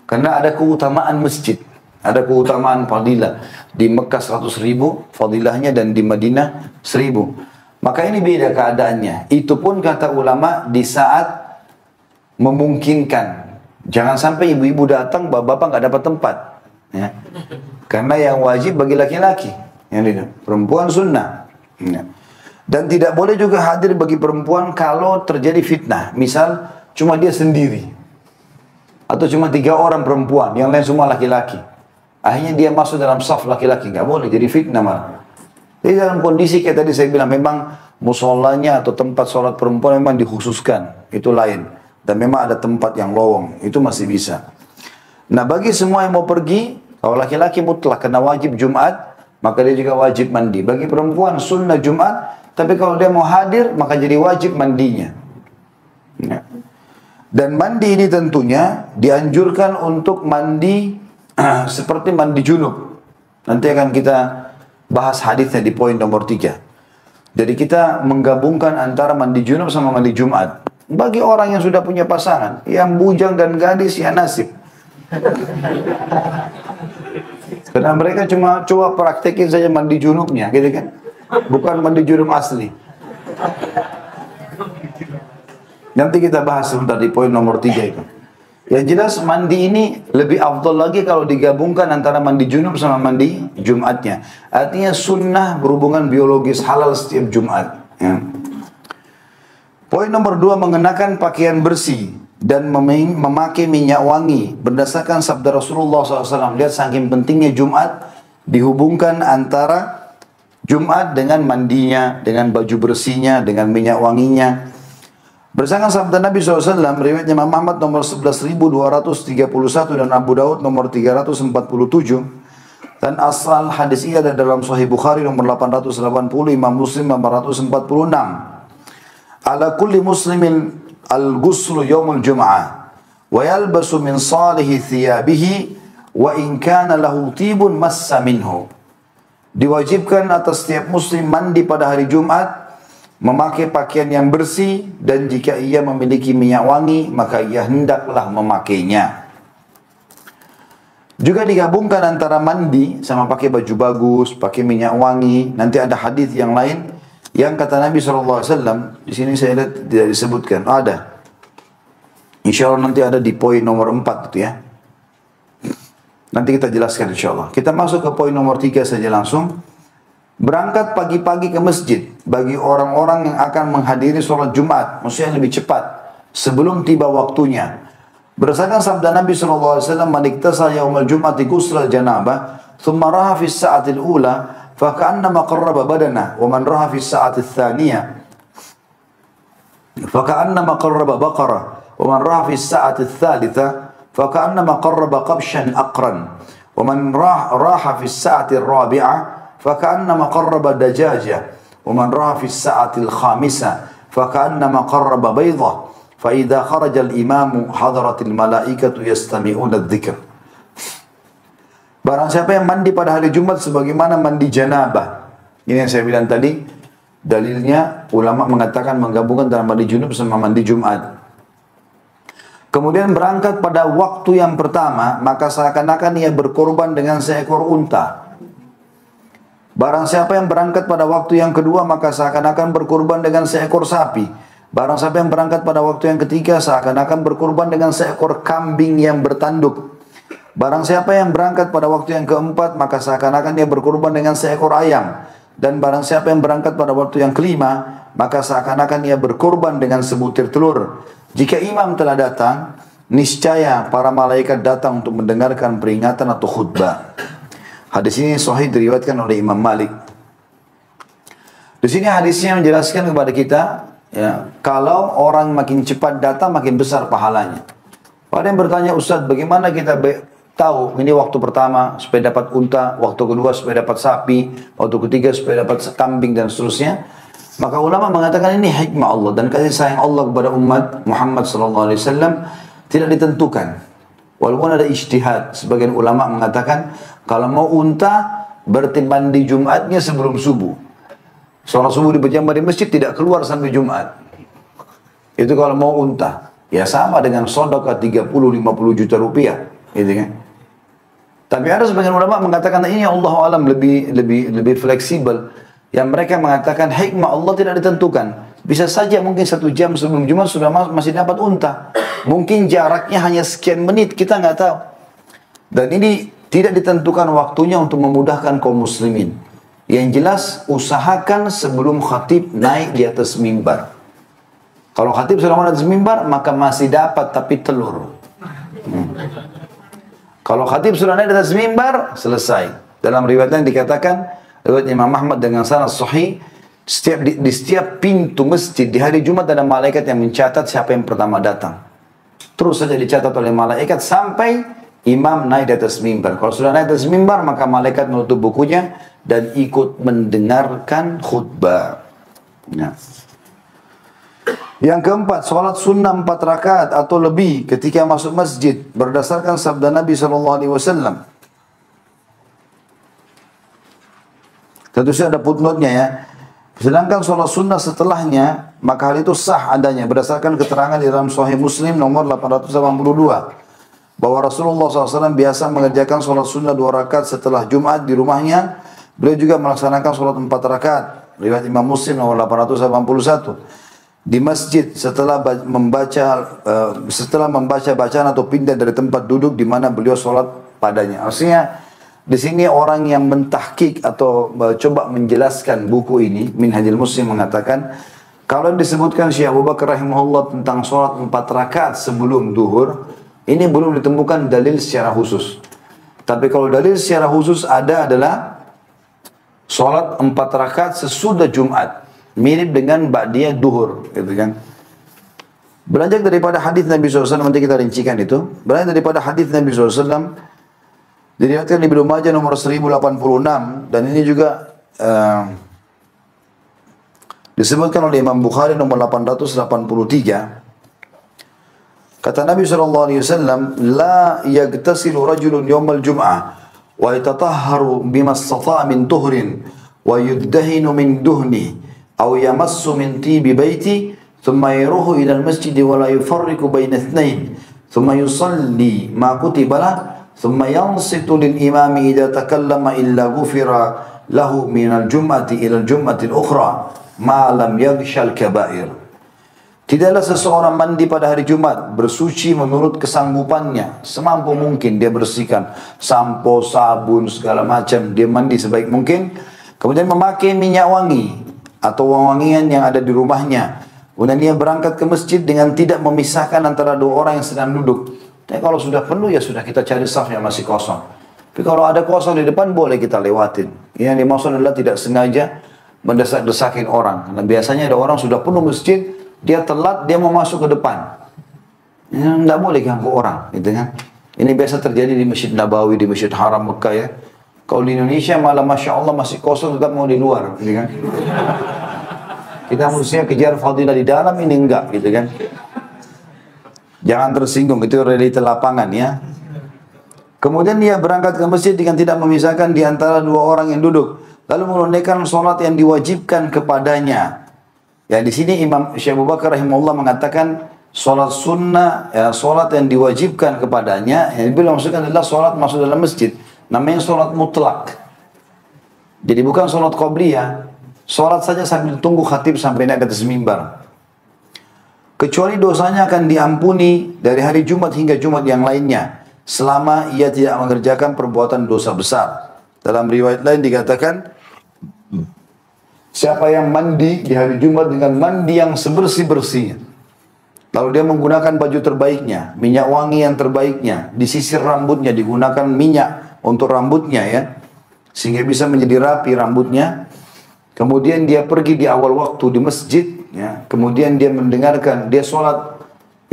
Karena ada keutamaan masjid. Ada keutamaan fadilah. Di Mekah 100.000 fadilahnya dan di Madinah 1.000. Maka ini beda keadaannya. Itu pun kata ulama di saat memungkinkan. Jangan sampai ibu-ibu datang, bapak-bapak nggak dapat tempat. Ya. Karena yang wajib bagi laki-laki. Yang perempuan sunnah. Ya. Dan tidak boleh juga hadir bagi perempuan kalau terjadi fitnah. Misal cuma dia sendiri. Atau cuma 3 orang perempuan, yang lain semua laki-laki. Akhirnya dia masuk dalam saf laki-laki, nggak boleh, jadi fitnah malah. Jadi dalam kondisi kayak tadi saya bilang, memang musolanya atau tempat sholat perempuan memang dikhususkan, itu lain. Dan memang ada tempat yang lowong, itu masih bisa. Nah bagi semua yang mau pergi, kalau laki-laki mutlak kena wajib Jumat, maka dia juga wajib mandi. Bagi perempuan sunnah Jumat, tapi kalau dia mau hadir, maka jadi wajib mandinya. Ya. Dan mandi ini tentunya dianjurkan untuk mandi seperti mandi junub. Nanti akan kita bahas hadisnya di poin nomor 3. Jadi kita menggabungkan antara mandi junub sama mandi Jumat. Bagi orang yang sudah punya pasangan, yang bujang dan gadis, ya nasib. Karena mereka cuma coba praktekin saja mandi junubnya, gitu kan? Bukan mandi junub asli. Nanti kita bahas sebentar di poin nomor 3 itu. Yang jelas mandi ini lebih afdal lagi kalau digabungkan antara mandi junub sama mandi Jumatnya. Artinya sunnah berhubungan biologis halal setiap Jumat. Ya. Poin nomor 2, mengenakan pakaian bersih dan memakai minyak wangi. Berdasarkan sabda Rasulullah SAW, lihat saking pentingnya Jumat, dihubungkan antara Jumat dengan mandinya, dengan baju bersihnya, dengan minyak wanginya. Berdasarkan sabda Nabi SAW, riwayat Imam Ahmad nomor 11.231 dan Abu Daud nomor 347. Dan asal hadis ini ada dalam Sahih Bukhari nomor 880, Imam Muslim 846. Ala kulli muslimin al-ghuslu yawmul jum'ah wa yalbasu min salihi thiyabihi wa in kana lahu tibun massa minhu. Diwajibkan atas setiap muslim mandi pada hari Jumat, memakai pakaian yang bersih, dan jika ia memiliki minyak wangi maka ia hendaklah memakainya. Juga digabungkan antara mandi sama pakai baju bagus, pakai minyak wangi. Nanti ada hadis yang lain yang kata Nabi SAW, di sini saya lihat tidak disebutkan. Oh, ada. Insya Allah nanti ada di poin nomor 4 itu ya. Nanti kita jelaskan insya Allah. Kita masuk ke poin nomor 3 saja langsung. Berangkat pagi-pagi ke masjid bagi orang-orang yang akan menghadiri sholat Jumat, maksudnya lebih cepat sebelum tiba waktunya. Berdasarkan sabda Nabi SAW, "Man iktasal yaumal jum'ati ghusla janabah, thumma raha fi as-sa'atil ula, فكأنما قرب بدنه ومن رأى في الساعة الثانية فكأنما قرب بقرة ومن رأى في الساعة الثالثة فكأنما قرب قبشا أقرا ومن راح في الساعة الرابعة فكأنما قرب دجاجة ومن رأى في الساعة الخامسة فكأنما قرب بيضة فإذا خرج الإمام حضرت الملائكة يستمعون الذكر." Barang siapa yang mandi pada hari Jumat sebagaimana mandi janabah. Ini yang saya bilang tadi. Dalilnya ulama mengatakan menggabungkan antara mandi junub sama mandi Jumat. Kemudian berangkat pada waktu yang pertama, maka seakan-akan ia berkorban dengan seekor unta. Barang siapa yang berangkat pada waktu yang kedua, maka seakan-akan berkorban dengan seekor sapi. Barang siapa yang berangkat pada waktu yang ketiga, seakan-akan berkorban dengan seekor kambing yang bertanduk. Barang siapa yang berangkat pada waktu yang keempat, maka seakan-akan dia berkorban dengan seekor ayam. Dan barang siapa yang berangkat pada waktu yang kelima, maka seakan-akan ia berkorban dengan sebutir telur. Jika imam telah datang, niscaya para malaikat datang untuk mendengarkan peringatan atau khutbah. Hadis ini sahih diriwayatkan oleh Imam Malik. Di sini hadisnya menjelaskan kepada kita, ya, kalau orang makin cepat datang, makin besar pahalanya. Ada yang bertanya, Ustaz, bagaimana kita tahu ini waktu pertama supaya dapat unta, waktu kedua supaya dapat sapi, waktu ketiga supaya dapat kambing dan seterusnya? Maka ulama mengatakan ini hikmah Allah dan kasih sayang Allah kepada umat Muhammad SAW tidak ditentukan. Walaupun ada ijtihad, sebagian ulama mengatakan kalau mau unta berarti mandi Jumatnya sebelum subuh. Sholat subuh berjamaah di masjid tidak keluar sampai Jumat. Itu kalau mau unta. Ya sama dengan sedekah 30-50 juta rupiah, gitu kan? Tapi ada sebagian ulama mengatakan ini Allah alam lebih fleksibel. Yang mereka mengatakan hikmah Allah tidak ditentukan. Bisa saja mungkin 1 jam sebelum Jumat sudah masih dapat unta. Mungkin jaraknya hanya sekian menit, kita nggak tahu. Dan ini tidak ditentukan waktunya untuk memudahkan kaum muslimin. Yang jelas usahakan sebelum khatib naik di atas mimbar. Kalau khatib sudah naik di atas mimbar maka masih dapat tapi telur. Kalau khatib sudah naik di atas mimbar, selesai. Dalam riwayatnya dikatakan, riwayat Imam Ahmad dengan sanad sahih, di setiap pintu masjid di hari Jumat ada malaikat yang mencatat siapa yang pertama datang. Terus saja dicatat oleh malaikat sampai imam naik di atas mimbar. Kalau sudah naik di atas mimbar, maka malaikat menutup bukunya dan ikut mendengarkan khutbah. Ya. Yang keempat, sholat sunnah 4 rakaat atau lebih ketika masuk masjid berdasarkan sabda Nabi SAW. Tentu saja ada footnote-nya ya. Sedangkan sholat sunnah setelahnya, maka hal itu sah adanya berdasarkan keterangan di dalam Sahih Muslim nomor 882. Bahwa Rasulullah SAW biasa mengerjakan sholat sunnah 2 rakaat setelah Jumat di rumahnya. Beliau juga melaksanakan sholat 4 rakaat. Riwayat Imam Muslim nomor 881. Di masjid setelah membaca bacaan atau pindah dari tempat duduk di mana beliau sholat padanya. Artinya di sini orang yang mentahqiq atau coba menjelaskan buku ini, Minhajul Muslim, mengatakan Kalau disebutkan Syekh Abu Bakar rahimahullah tentang sholat 4 rakaat sebelum duhur, ini belum ditemukan dalil secara khusus. Tapi kalau dalil secara khusus adalah sholat 4 rakaat sesudah Jumat, mirip dengan ba'diyah duhur, gitu kan. Beranjak daripada hadis Nabi SAW, nanti kita rincikan itu. Beranjak daripada hadis Nabi SAW, diriwayatkan di Ibnu Majah nomor 1086, dan ini juga disebutkan oleh Imam Bukhari nomor 883. Kata Nabi SAW, la yagtasilu rajulun yawmal jum'ah wa yatatahharu bima istata'a min tuhrin wa yuddahinu min duhni aw yamassu min tibi baiti thumma yaruhu ila al-masjid wa la yufarriqu baina ithnain thumma yusalli ma kutiba lah thumma yansitu lil imami idza takallama illa ghufira lahu min al-jum'ati ila al-jum'ati al-ukhra ma lam yaghshal kaba'ir. Tidaklah seseorang mandi pada hari Jumat bersuci menurut kesanggupannya, semampu mungkin dia bersihkan sampo, sabun, segala macam, dia mandi sebaik mungkin, kemudian memakai minyak wangi atau wangian yang ada di rumahnya, kemudian dia berangkat ke masjid dengan tidak memisahkan antara dua orang yang sedang duduk. Tapi kalau sudah penuh ya sudah, kita cari saf yang masih kosong. Tapi kalau ada kosong di depan boleh kita lewatin. Yang dimaksud adalah tidak sengaja mendesak-desakin orang. Karena biasanya ada orang sudah penuh masjid, dia telat, dia mau masuk ke depan. Tidak boleh ganggu orang, gitu kan. Ini biasa terjadi di Masjid Nabawi, di Masjid Haram Mekah ya. Kalau di Indonesia malah Masya Allah masih kosong, tetap mau di luar, gitu kan. Kita mestinya kejar fadilah di dalam, ini enggak, gitu kan. Jangan tersinggung, itu realita lapangan ya. Kemudian dia berangkat ke masjid dengan tidak memisahkan di antara dua orang yang duduk, lalu menunaikan sholat yang diwajibkan kepadanya. Ya, di sini Imam Syekh Abu Bakar rahimahullah mengatakan sholat sunnah, ya, sholat yang diwajibkan kepadanya. Yang beliau maksudkan adalah sholat masuk dalam masjid. Namanya sholat mutlak. Jadi bukan sholat qabliyah. Sholat saja sambil tunggu khatib sampai naik ke atas mimbar. Kecuali dosanya akan diampuni dari hari Jumat hingga Jumat yang lainnya, selama ia tidak mengerjakan perbuatan dosa besar. Dalam riwayat lain dikatakan, siapa yang mandi di hari Jumat dengan mandi yang sebersih-bersihnya, lalu dia menggunakan baju terbaiknya, minyak wangi yang terbaiknya, disisir rambutnya, digunakan minyak untuk rambutnya ya, sehingga bisa menjadi rapi rambutnya. Kemudian dia pergi di awal waktu di masjid, ya. Kemudian dia mendengarkan, dia sholat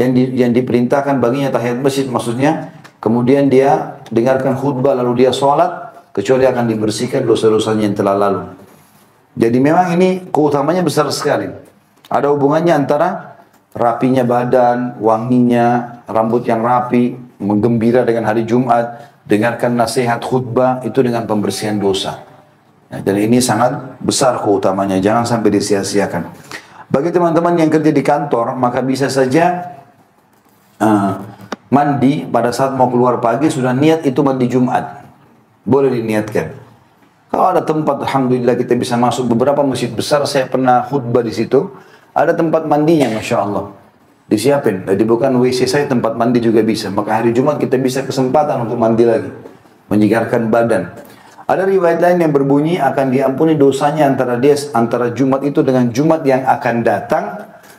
yang diperintahkan baginya tahiyat masjid maksudnya. Kemudian dia dengarkan khutbah lalu dia sholat, kecuali akan dibersihkan dosa-dosanya yang telah lalu. Jadi memang ini keutamanya besar sekali. Ada hubungannya antara rapinya badan, wanginya, rambut yang rapi, menggembira dengan hari Jumat, dengarkan nasihat khutbah, itu dengan pembersihan dosa. Ya, dan ini sangat besar keutamanya, jangan sampai disia-siakan. Bagi teman-teman yang kerja di kantor, maka bisa saja mandi pada saat mau keluar pagi, sudah niat itu mandi Jumat. Boleh diniatkan. Kalau ada tempat, alhamdulillah kita bisa masuk beberapa masjid besar, saya pernah khutbah di situ, ada tempat mandinya, Masya Allah. Disiapin, jadi bukan WC saya, tempat mandi juga bisa. Maka hari Jumat kita bisa kesempatan untuk mandi lagi, menyegarkan badan. Ada riwayat lain yang berbunyi akan diampuni dosanya antara Jumat itu dengan Jumat yang akan datang,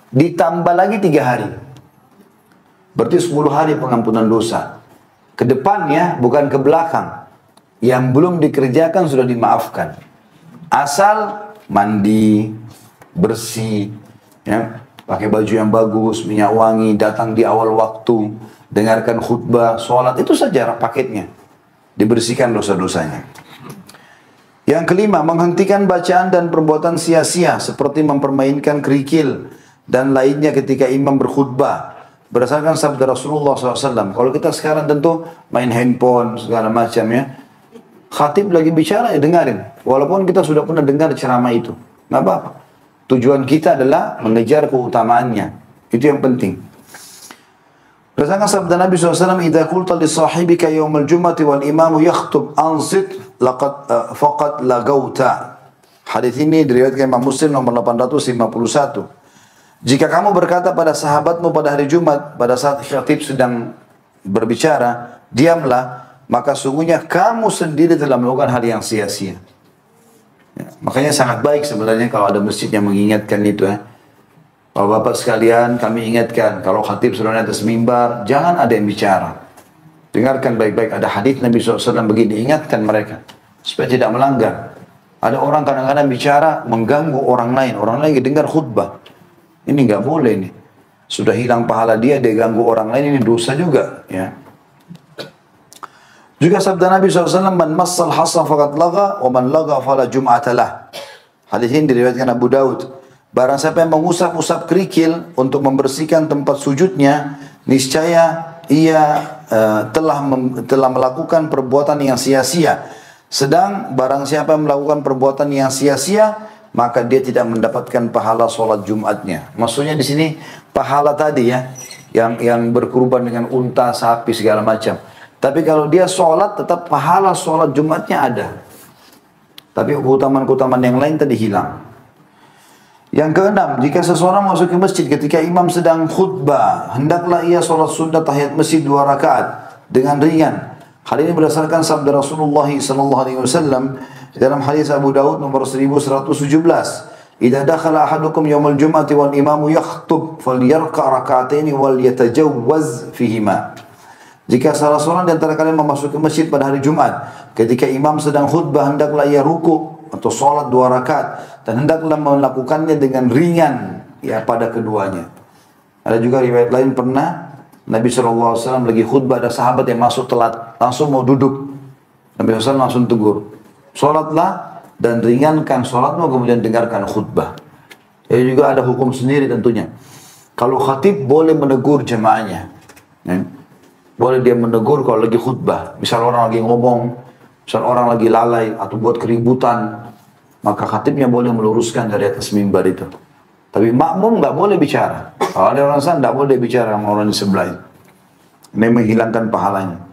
ditambah lagi 3 hari. Berarti 10 hari pengampunan dosa. Ke depannya, bukan ke belakang. Yang belum dikerjakan sudah dimaafkan. Asal mandi, bersih, ya, pakai baju yang bagus, minyak wangi, datang di awal waktu, dengarkan khutbah, sholat, itu saja paketnya. Dibersihkan dosa-dosanya. Yang kelima, menghentikan bacaan dan perbuatan sia-sia seperti mempermainkan kerikil dan lainnya ketika imam berkhutbah. Berdasarkan sabda Rasulullah SAW. Kalau kita sekarang tentu main handphone, segala macam ya. Khatib lagi bicara ya dengarin. Walaupun kita sudah pernah dengar ceramah itu. Nggak apa-apa. Tujuan kita adalah mengejar keutamaannya. Itu yang penting. Berdasarkan sabda Nabi SAW, "Idza qulta li sahibika yaumal jum'ati wal imamu yakhtub ansit faqad lagauta." Hadis ini diriwayatkan Imam Muslim nomor 851. Jika kamu berkata pada sahabatmu pada hari Jumat, pada saat khatib sedang berbicara, diamlah, maka sungguhnya kamu sendiri telah melakukan hal yang sia-sia. Ya, makanya sangat baik sebenarnya kalau ada masjid yang mengingatkan itu ya. Bapak-bapak sekalian, kami ingatkan, kalau khatib sudah di atas mimbar, jangan ada yang bicara. Dengarkan baik-baik, ada hadis Nabi SAW begini, ingatkan mereka, supaya tidak melanggar. Ada orang kadang-kadang bicara, mengganggu orang lain dengar khutbah. Ini nggak boleh nih. Sudah hilang pahala dia ganggu orang lain, ini dosa juga. Ya. Juga sabda Nabi SAW, man massal hasa faqad laga, wa man laga fala jum'atalah. Hadis ini diriwayatkan Abu Daud. Barang siapa yang mengusap-usap kerikil untuk membersihkan tempat sujudnya, niscaya ia telah melakukan perbuatan yang sia-sia. Sedang barang siapa yang melakukan perbuatan yang sia-sia, maka dia tidak mendapatkan pahala sholat Jumatnya. Maksudnya di sini pahala tadi ya, yang berkurban dengan unta, sapi segala macam. Tapi kalau dia sholat, tetap pahala sholat Jumatnya ada. Tapi keutamaan-keutamaan yang lain tadi hilang. Yang keenam, jika seseorang masuk ke masjid ketika imam sedang khutbah, hendaklah ia sholat sunnah tahiyat masjid 2 rakaat dengan ringan. Hal ini berdasarkan sabda Rasulullah SAW dalam hadis Abu Daud nomor 1117. Idza dakhala ahadukum yaumul jum'ati wal imamu yakhthub falyarka rak'ataini wal yatajawwaz fihima. Jika salah seorang di antara kalian memasuki masjid pada hari Jumat, ketika imam sedang khutbah, hendaklah ia ruku atau sholat 2 rakaat dan hendaklah melakukannya dengan ringan ya pada keduanya. Ada juga riwayat lain pernah Nabi SAW lagi khutbah, ada sahabat yang masuk telat, langsung mau duduk. Nabi SAW langsung tegur, sholatlah dan ringankan sholatmu, kemudian dengarkan khutbah. Ini juga ada hukum sendiri tentunya. Kalau khatib boleh menegur jemaahnya, ya. Boleh dia menegur kalau lagi khutbah. Misal orang lagi ngomong, misal orang lagi lalai atau buat keributan, maka khatibnya boleh meluruskan dari atas mimbar itu. Tapi makmum nggak boleh bicara. Kalau ada orang sana nggak boleh bicara sama orang di sebelah. Ini menghilangkan pahalanya.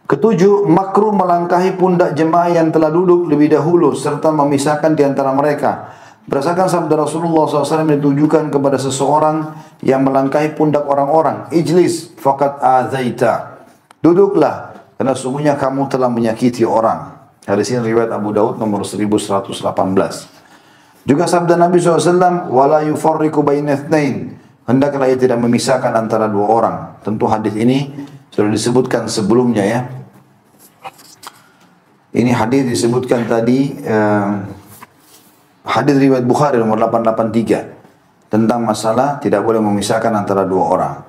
Ketujuh, makruh melangkahi pundak jemaah yang telah duduk lebih dahulu serta memisahkan di antara mereka. Berdasarkan sabda Rasulullah SAW ditujukan kepada seseorang yang melangkahi pundak orang-orang. Ijlis faqad azaita. Duduklah, karena sungguhnya kamu telah menyakiti orang. Hadis ini riwayat Abu Daud nomor 1118. Juga sabda Nabi SAW, wala yufarriqu baina itsnain. Hendaklah ia tidak memisahkan antara 2 orang. Tentu hadis ini sudah disebutkan sebelumnya ya. Ini hadis disebutkan tadi, hadis riwayat Bukhari nomor 883 tentang masalah tidak boleh memisahkan antara 2 orang.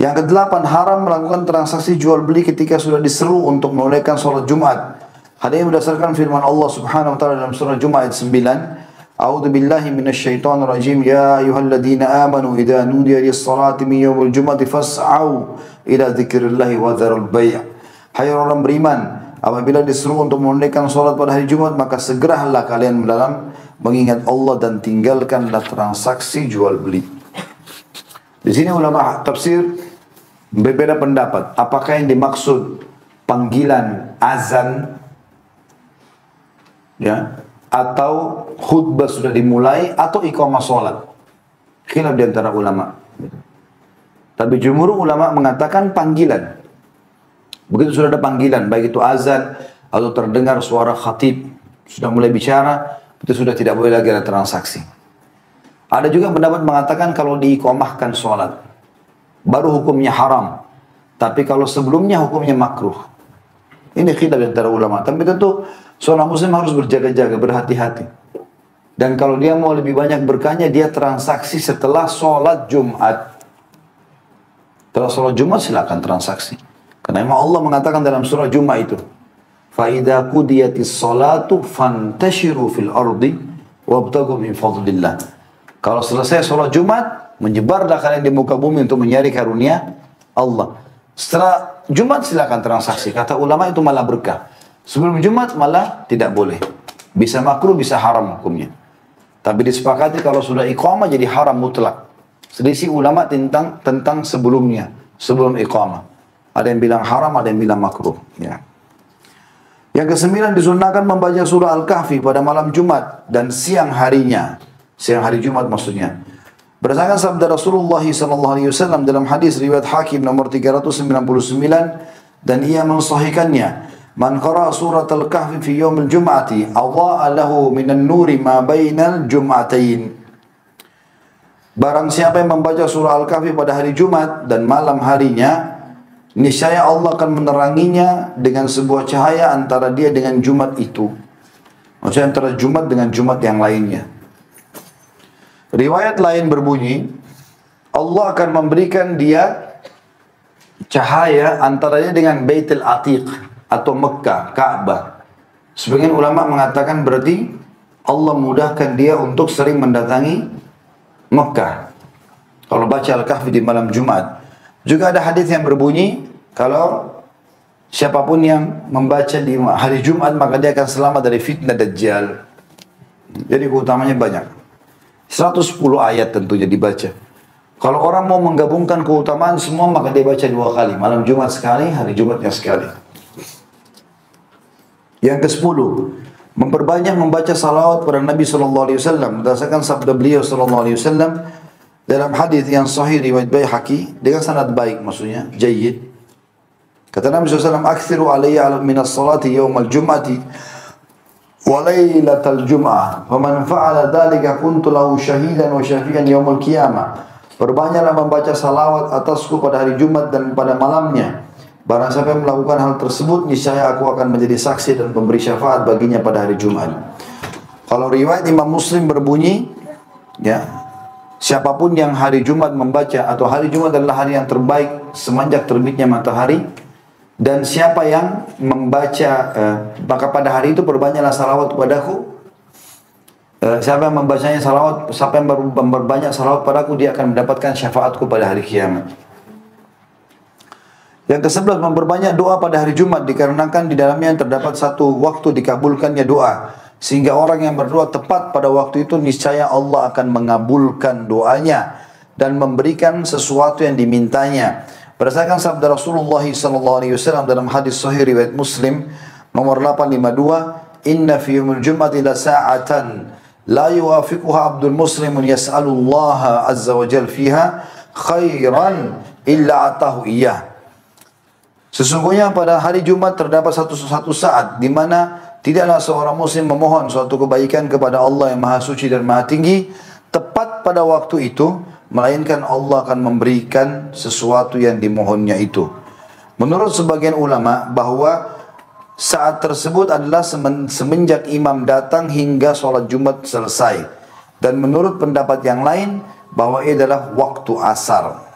Yang ke-8, haram melakukan transaksi jual beli ketika sudah diseru untuk menunaikan sholat Jumat. Hadis ini berdasarkan firman Allah Subhanahu wa taala dalam surah Jumat ayat 9. A'udzu billahi minasyaitonir rajim. Ya ayyuhalladzina amanu idza nudiya lis-salati min yaumil jum'ati fas'au ila dzikrillahi wa dzarul bai'. Hai orang beriman, apabila disuruh untuk menunaikan salat pada hari Jumat, maka segeralah kalian dalam mengingat Allah dan tinggalkanlah transaksi jual beli. Di sini ulama tafsir berbeda pendapat. Apakah yang dimaksud panggilan azan, ya, atau khutbah sudah dimulai, atau iqamah salat? Khilaf di antara ulama. Tapi jumhur ulama mengatakan panggilan. Begitu sudah ada panggilan, baik itu azan atau terdengar suara khatib sudah mulai bicara, itu sudah tidak boleh lagi ada transaksi. Ada juga pendapat mengatakan kalau diiqamahkan sholat, baru hukumnya haram. Tapi kalau sebelumnya hukumnya makruh. Ini khilaf antara ulama. Tapi tentu seorang muslim harus berjaga-jaga, berhati-hati. Dan kalau dia mau lebih banyak berkahnya, dia transaksi setelah sholat Jumat. Setelah sholat Jumat silakan transaksi. Karena memang Allah mengatakan dalam surah Jumat itu, فَإِذَا قُدِيَتِ الصَّلَاةُ فَانْتَشِرُوا فِي الْأَرْضِ وَابْتَغُوا مِنْ فَضْلِ اللَّهِ. Kalau selesai sholat Jumat, menyebarlah kalian di muka bumi untuk mencari karunia Allah. Setelah Jumat silakan transaksi. Kata ulama itu malah berkah. Sebelum Jumat malah tidak boleh. Bisa makruh, bisa haram hukumnya. Tapi disepakati kalau sudah iqamah jadi haram mutlak. Selisih ulama tentang sebelumnya, sebelum iqamah. Ada yang bilang haram, ada yang bilang makruh. Ya. Yang ke-9, disunnahkan membaca surah Al-Kahfi pada malam Jumat dan siang harinya. Siang hari Jumat maksudnya. Berdasarkan sabda Rasulullah SAW dalam hadis riwayat Hakim nomor 399 dan ia mensahihkannya. Man qara'a surat Al-Kahfi fi yaumil jum'ati adha'a lahu minan nuri ma bainal jum'atain. barang siapa yang membaca surah Al-Kahfi pada hari Jumat dan malam harinya, niscaya Allah akan meneranginya dengan sebuah cahaya antara dia dengan Jumat itu. Maksudnya antara Jumat dengan Jumat yang lainnya. Riwayat lain berbunyi, Allah akan memberikan dia cahaya antaranya dengan Baitul Atiq atau Mekah, Ka'bah. Sebagian ulama mengatakan berarti Allah mudahkan dia untuk sering mendatangi Mekah kalau baca Al-Kahfi di malam Jumat. Juga ada hadis yang berbunyi, kalau siapapun yang membaca di hari Jumat maka dia akan selamat dari fitnah Dajjal. Jadi keutamanya banyak. 110 ayat tentunya dibaca. Kalau orang mau menggabungkan keutamaan semua maka dia baca 2 kali. Malam Jumat sekali, hari Jumatnya sekali. Yang ke-10, memperbanyak membaca salawat pada Nabi SAW. Berdasarkan sabda beliau SAW dalam hadis yang sahih riwayat Baihaqi dengan sanad baik, maksudnya jayyid. Kata Nabi SAW, "Aktsiru alayya minas salati yaumal jum'ati wa lailatal jum'ah, faman fa'ala dzalika kuntu lahu syahidan wa syafi'an yaumil qiyamah." Perbanyaklah membaca salawat atasku pada hari Jumat dan pada malamnya. Barang siapa yang melakukan hal tersebut, niscaya aku akan menjadi saksi dan pemberi syafaat baginya pada hari Jumat. Kalau riwayat Imam Muslim berbunyi, ya, siapapun yang hari Jumat membaca, atau hari Jumat adalah hari yang terbaik semenjak terbitnya matahari, dan siapa yang membaca, maka pada hari itu perbanyaklah salawat kepadaku. Siapa yang membacanya salawat, siapa yang memperbanyak salawat padaku, dia akan mendapatkan syafaatku pada hari kiamat. Yang ke-11, memperbanyak doa pada hari Jumat dikarenakan di dalamnya terdapat satu waktu dikabulkannya doa, sehingga orang yang berdoa tepat pada waktu itu niscaya Allah akan mengabulkan doanya dan memberikan sesuatu yang dimintanya. Berdasarkan sabda Rasulullah SAW dalam hadis sahih riwayat Muslim nomor 852, "Inna fi yaumil jum'ati la sa'atan la yuwafiquha abdul muslimun yas'alullaha azza wa jalla fiha khairan illa atahu iyyah." Sesungguhnya pada hari Jumat terdapat satu saat di mana tidaklah seorang muslim memohon suatu kebaikan kepada Allah yang Maha Suci dan Maha Tinggi tepat pada waktu itu, melainkan Allah akan memberikan sesuatu yang dimohonnya itu. Menurut sebagian ulama bahwa saat tersebut adalah semenjak imam datang hingga sholat Jumat selesai. Dan menurut pendapat yang lain bahwa ini adalah waktu asar.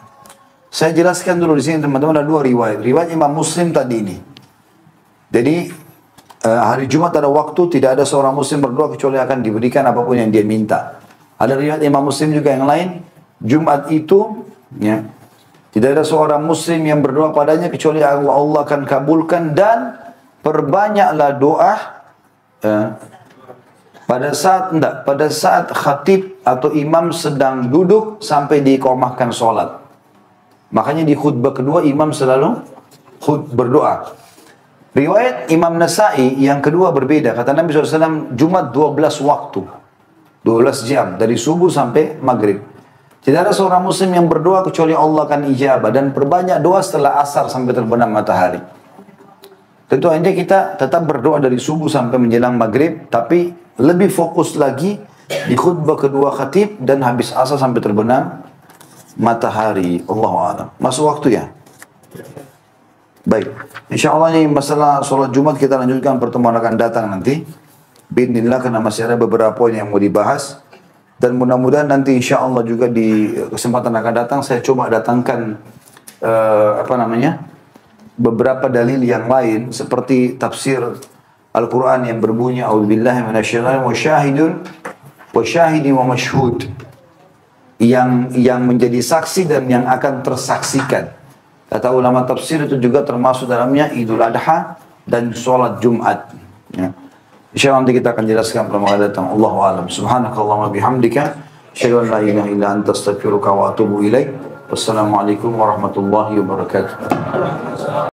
Saya jelaskan dulu di sini teman-teman, ada 2 riwayat. Riwayat Imam Muslim tadi ini. Jadi hari Jumat ada waktu, tidak ada seorang muslim berdoa kecuali akan diberikan apapun yang dia minta. Ada riwayat Imam Muslim juga yang lain, Jumat itu, ya, tidak ada seorang muslim yang berdoa padanya kecuali Allah akan kabulkan, dan perbanyaklah doa pada saat khatib atau imam sedang duduk sampai diiqamahkan sholat. Makanya di khutbah kedua imam selalu berdoa. Riwayat Imam Nasai yang kedua berbeda. Kata Nabi SAW, Jumat 12 waktu. 12 jam. Dari subuh sampai maghrib. Tidak ada seorang muslim yang berdoa kecuali Allah akan ijabah. Dan perbanyak doa setelah asar sampai terbenam matahari. Tentu aja kita tetap berdoa dari subuh sampai menjelang maghrib. Tapi lebih fokus lagi di khutbah kedua khatib dan habis asar sampai terbenam matahari. Allahu a'lam. Masuk waktu ya? Baik. InsyaAllah ini masalah sholat Jumat kita lanjutkan pertemuan akan datang nanti. Bismillah, karena masih ada beberapa poin yang mau dibahas. Dan mudah-mudahan nanti insyaAllah juga di kesempatan akan datang saya coba datangkan beberapa dalil yang lain seperti tafsir Al-Quran yang berbunyi A'udzubillahi minasyaitonir rajim wa syahidun wa syahidi wa masyhud, yang menjadi saksi dan yang akan tersaksikan. Kata ulama tafsir itu juga termasuk dalamnya Idul Adha dan sholat Jumat. Ya. InsyaAllah nanti kita akan jelaskan pertemuan datang. Allahu a'lam. Subhanakallahumma bihamdika asyhadu an la ilaha illa anta astaghfiruka wa atubu ilaik. Wassalamualaikum warahmatullahi wabarakatuh.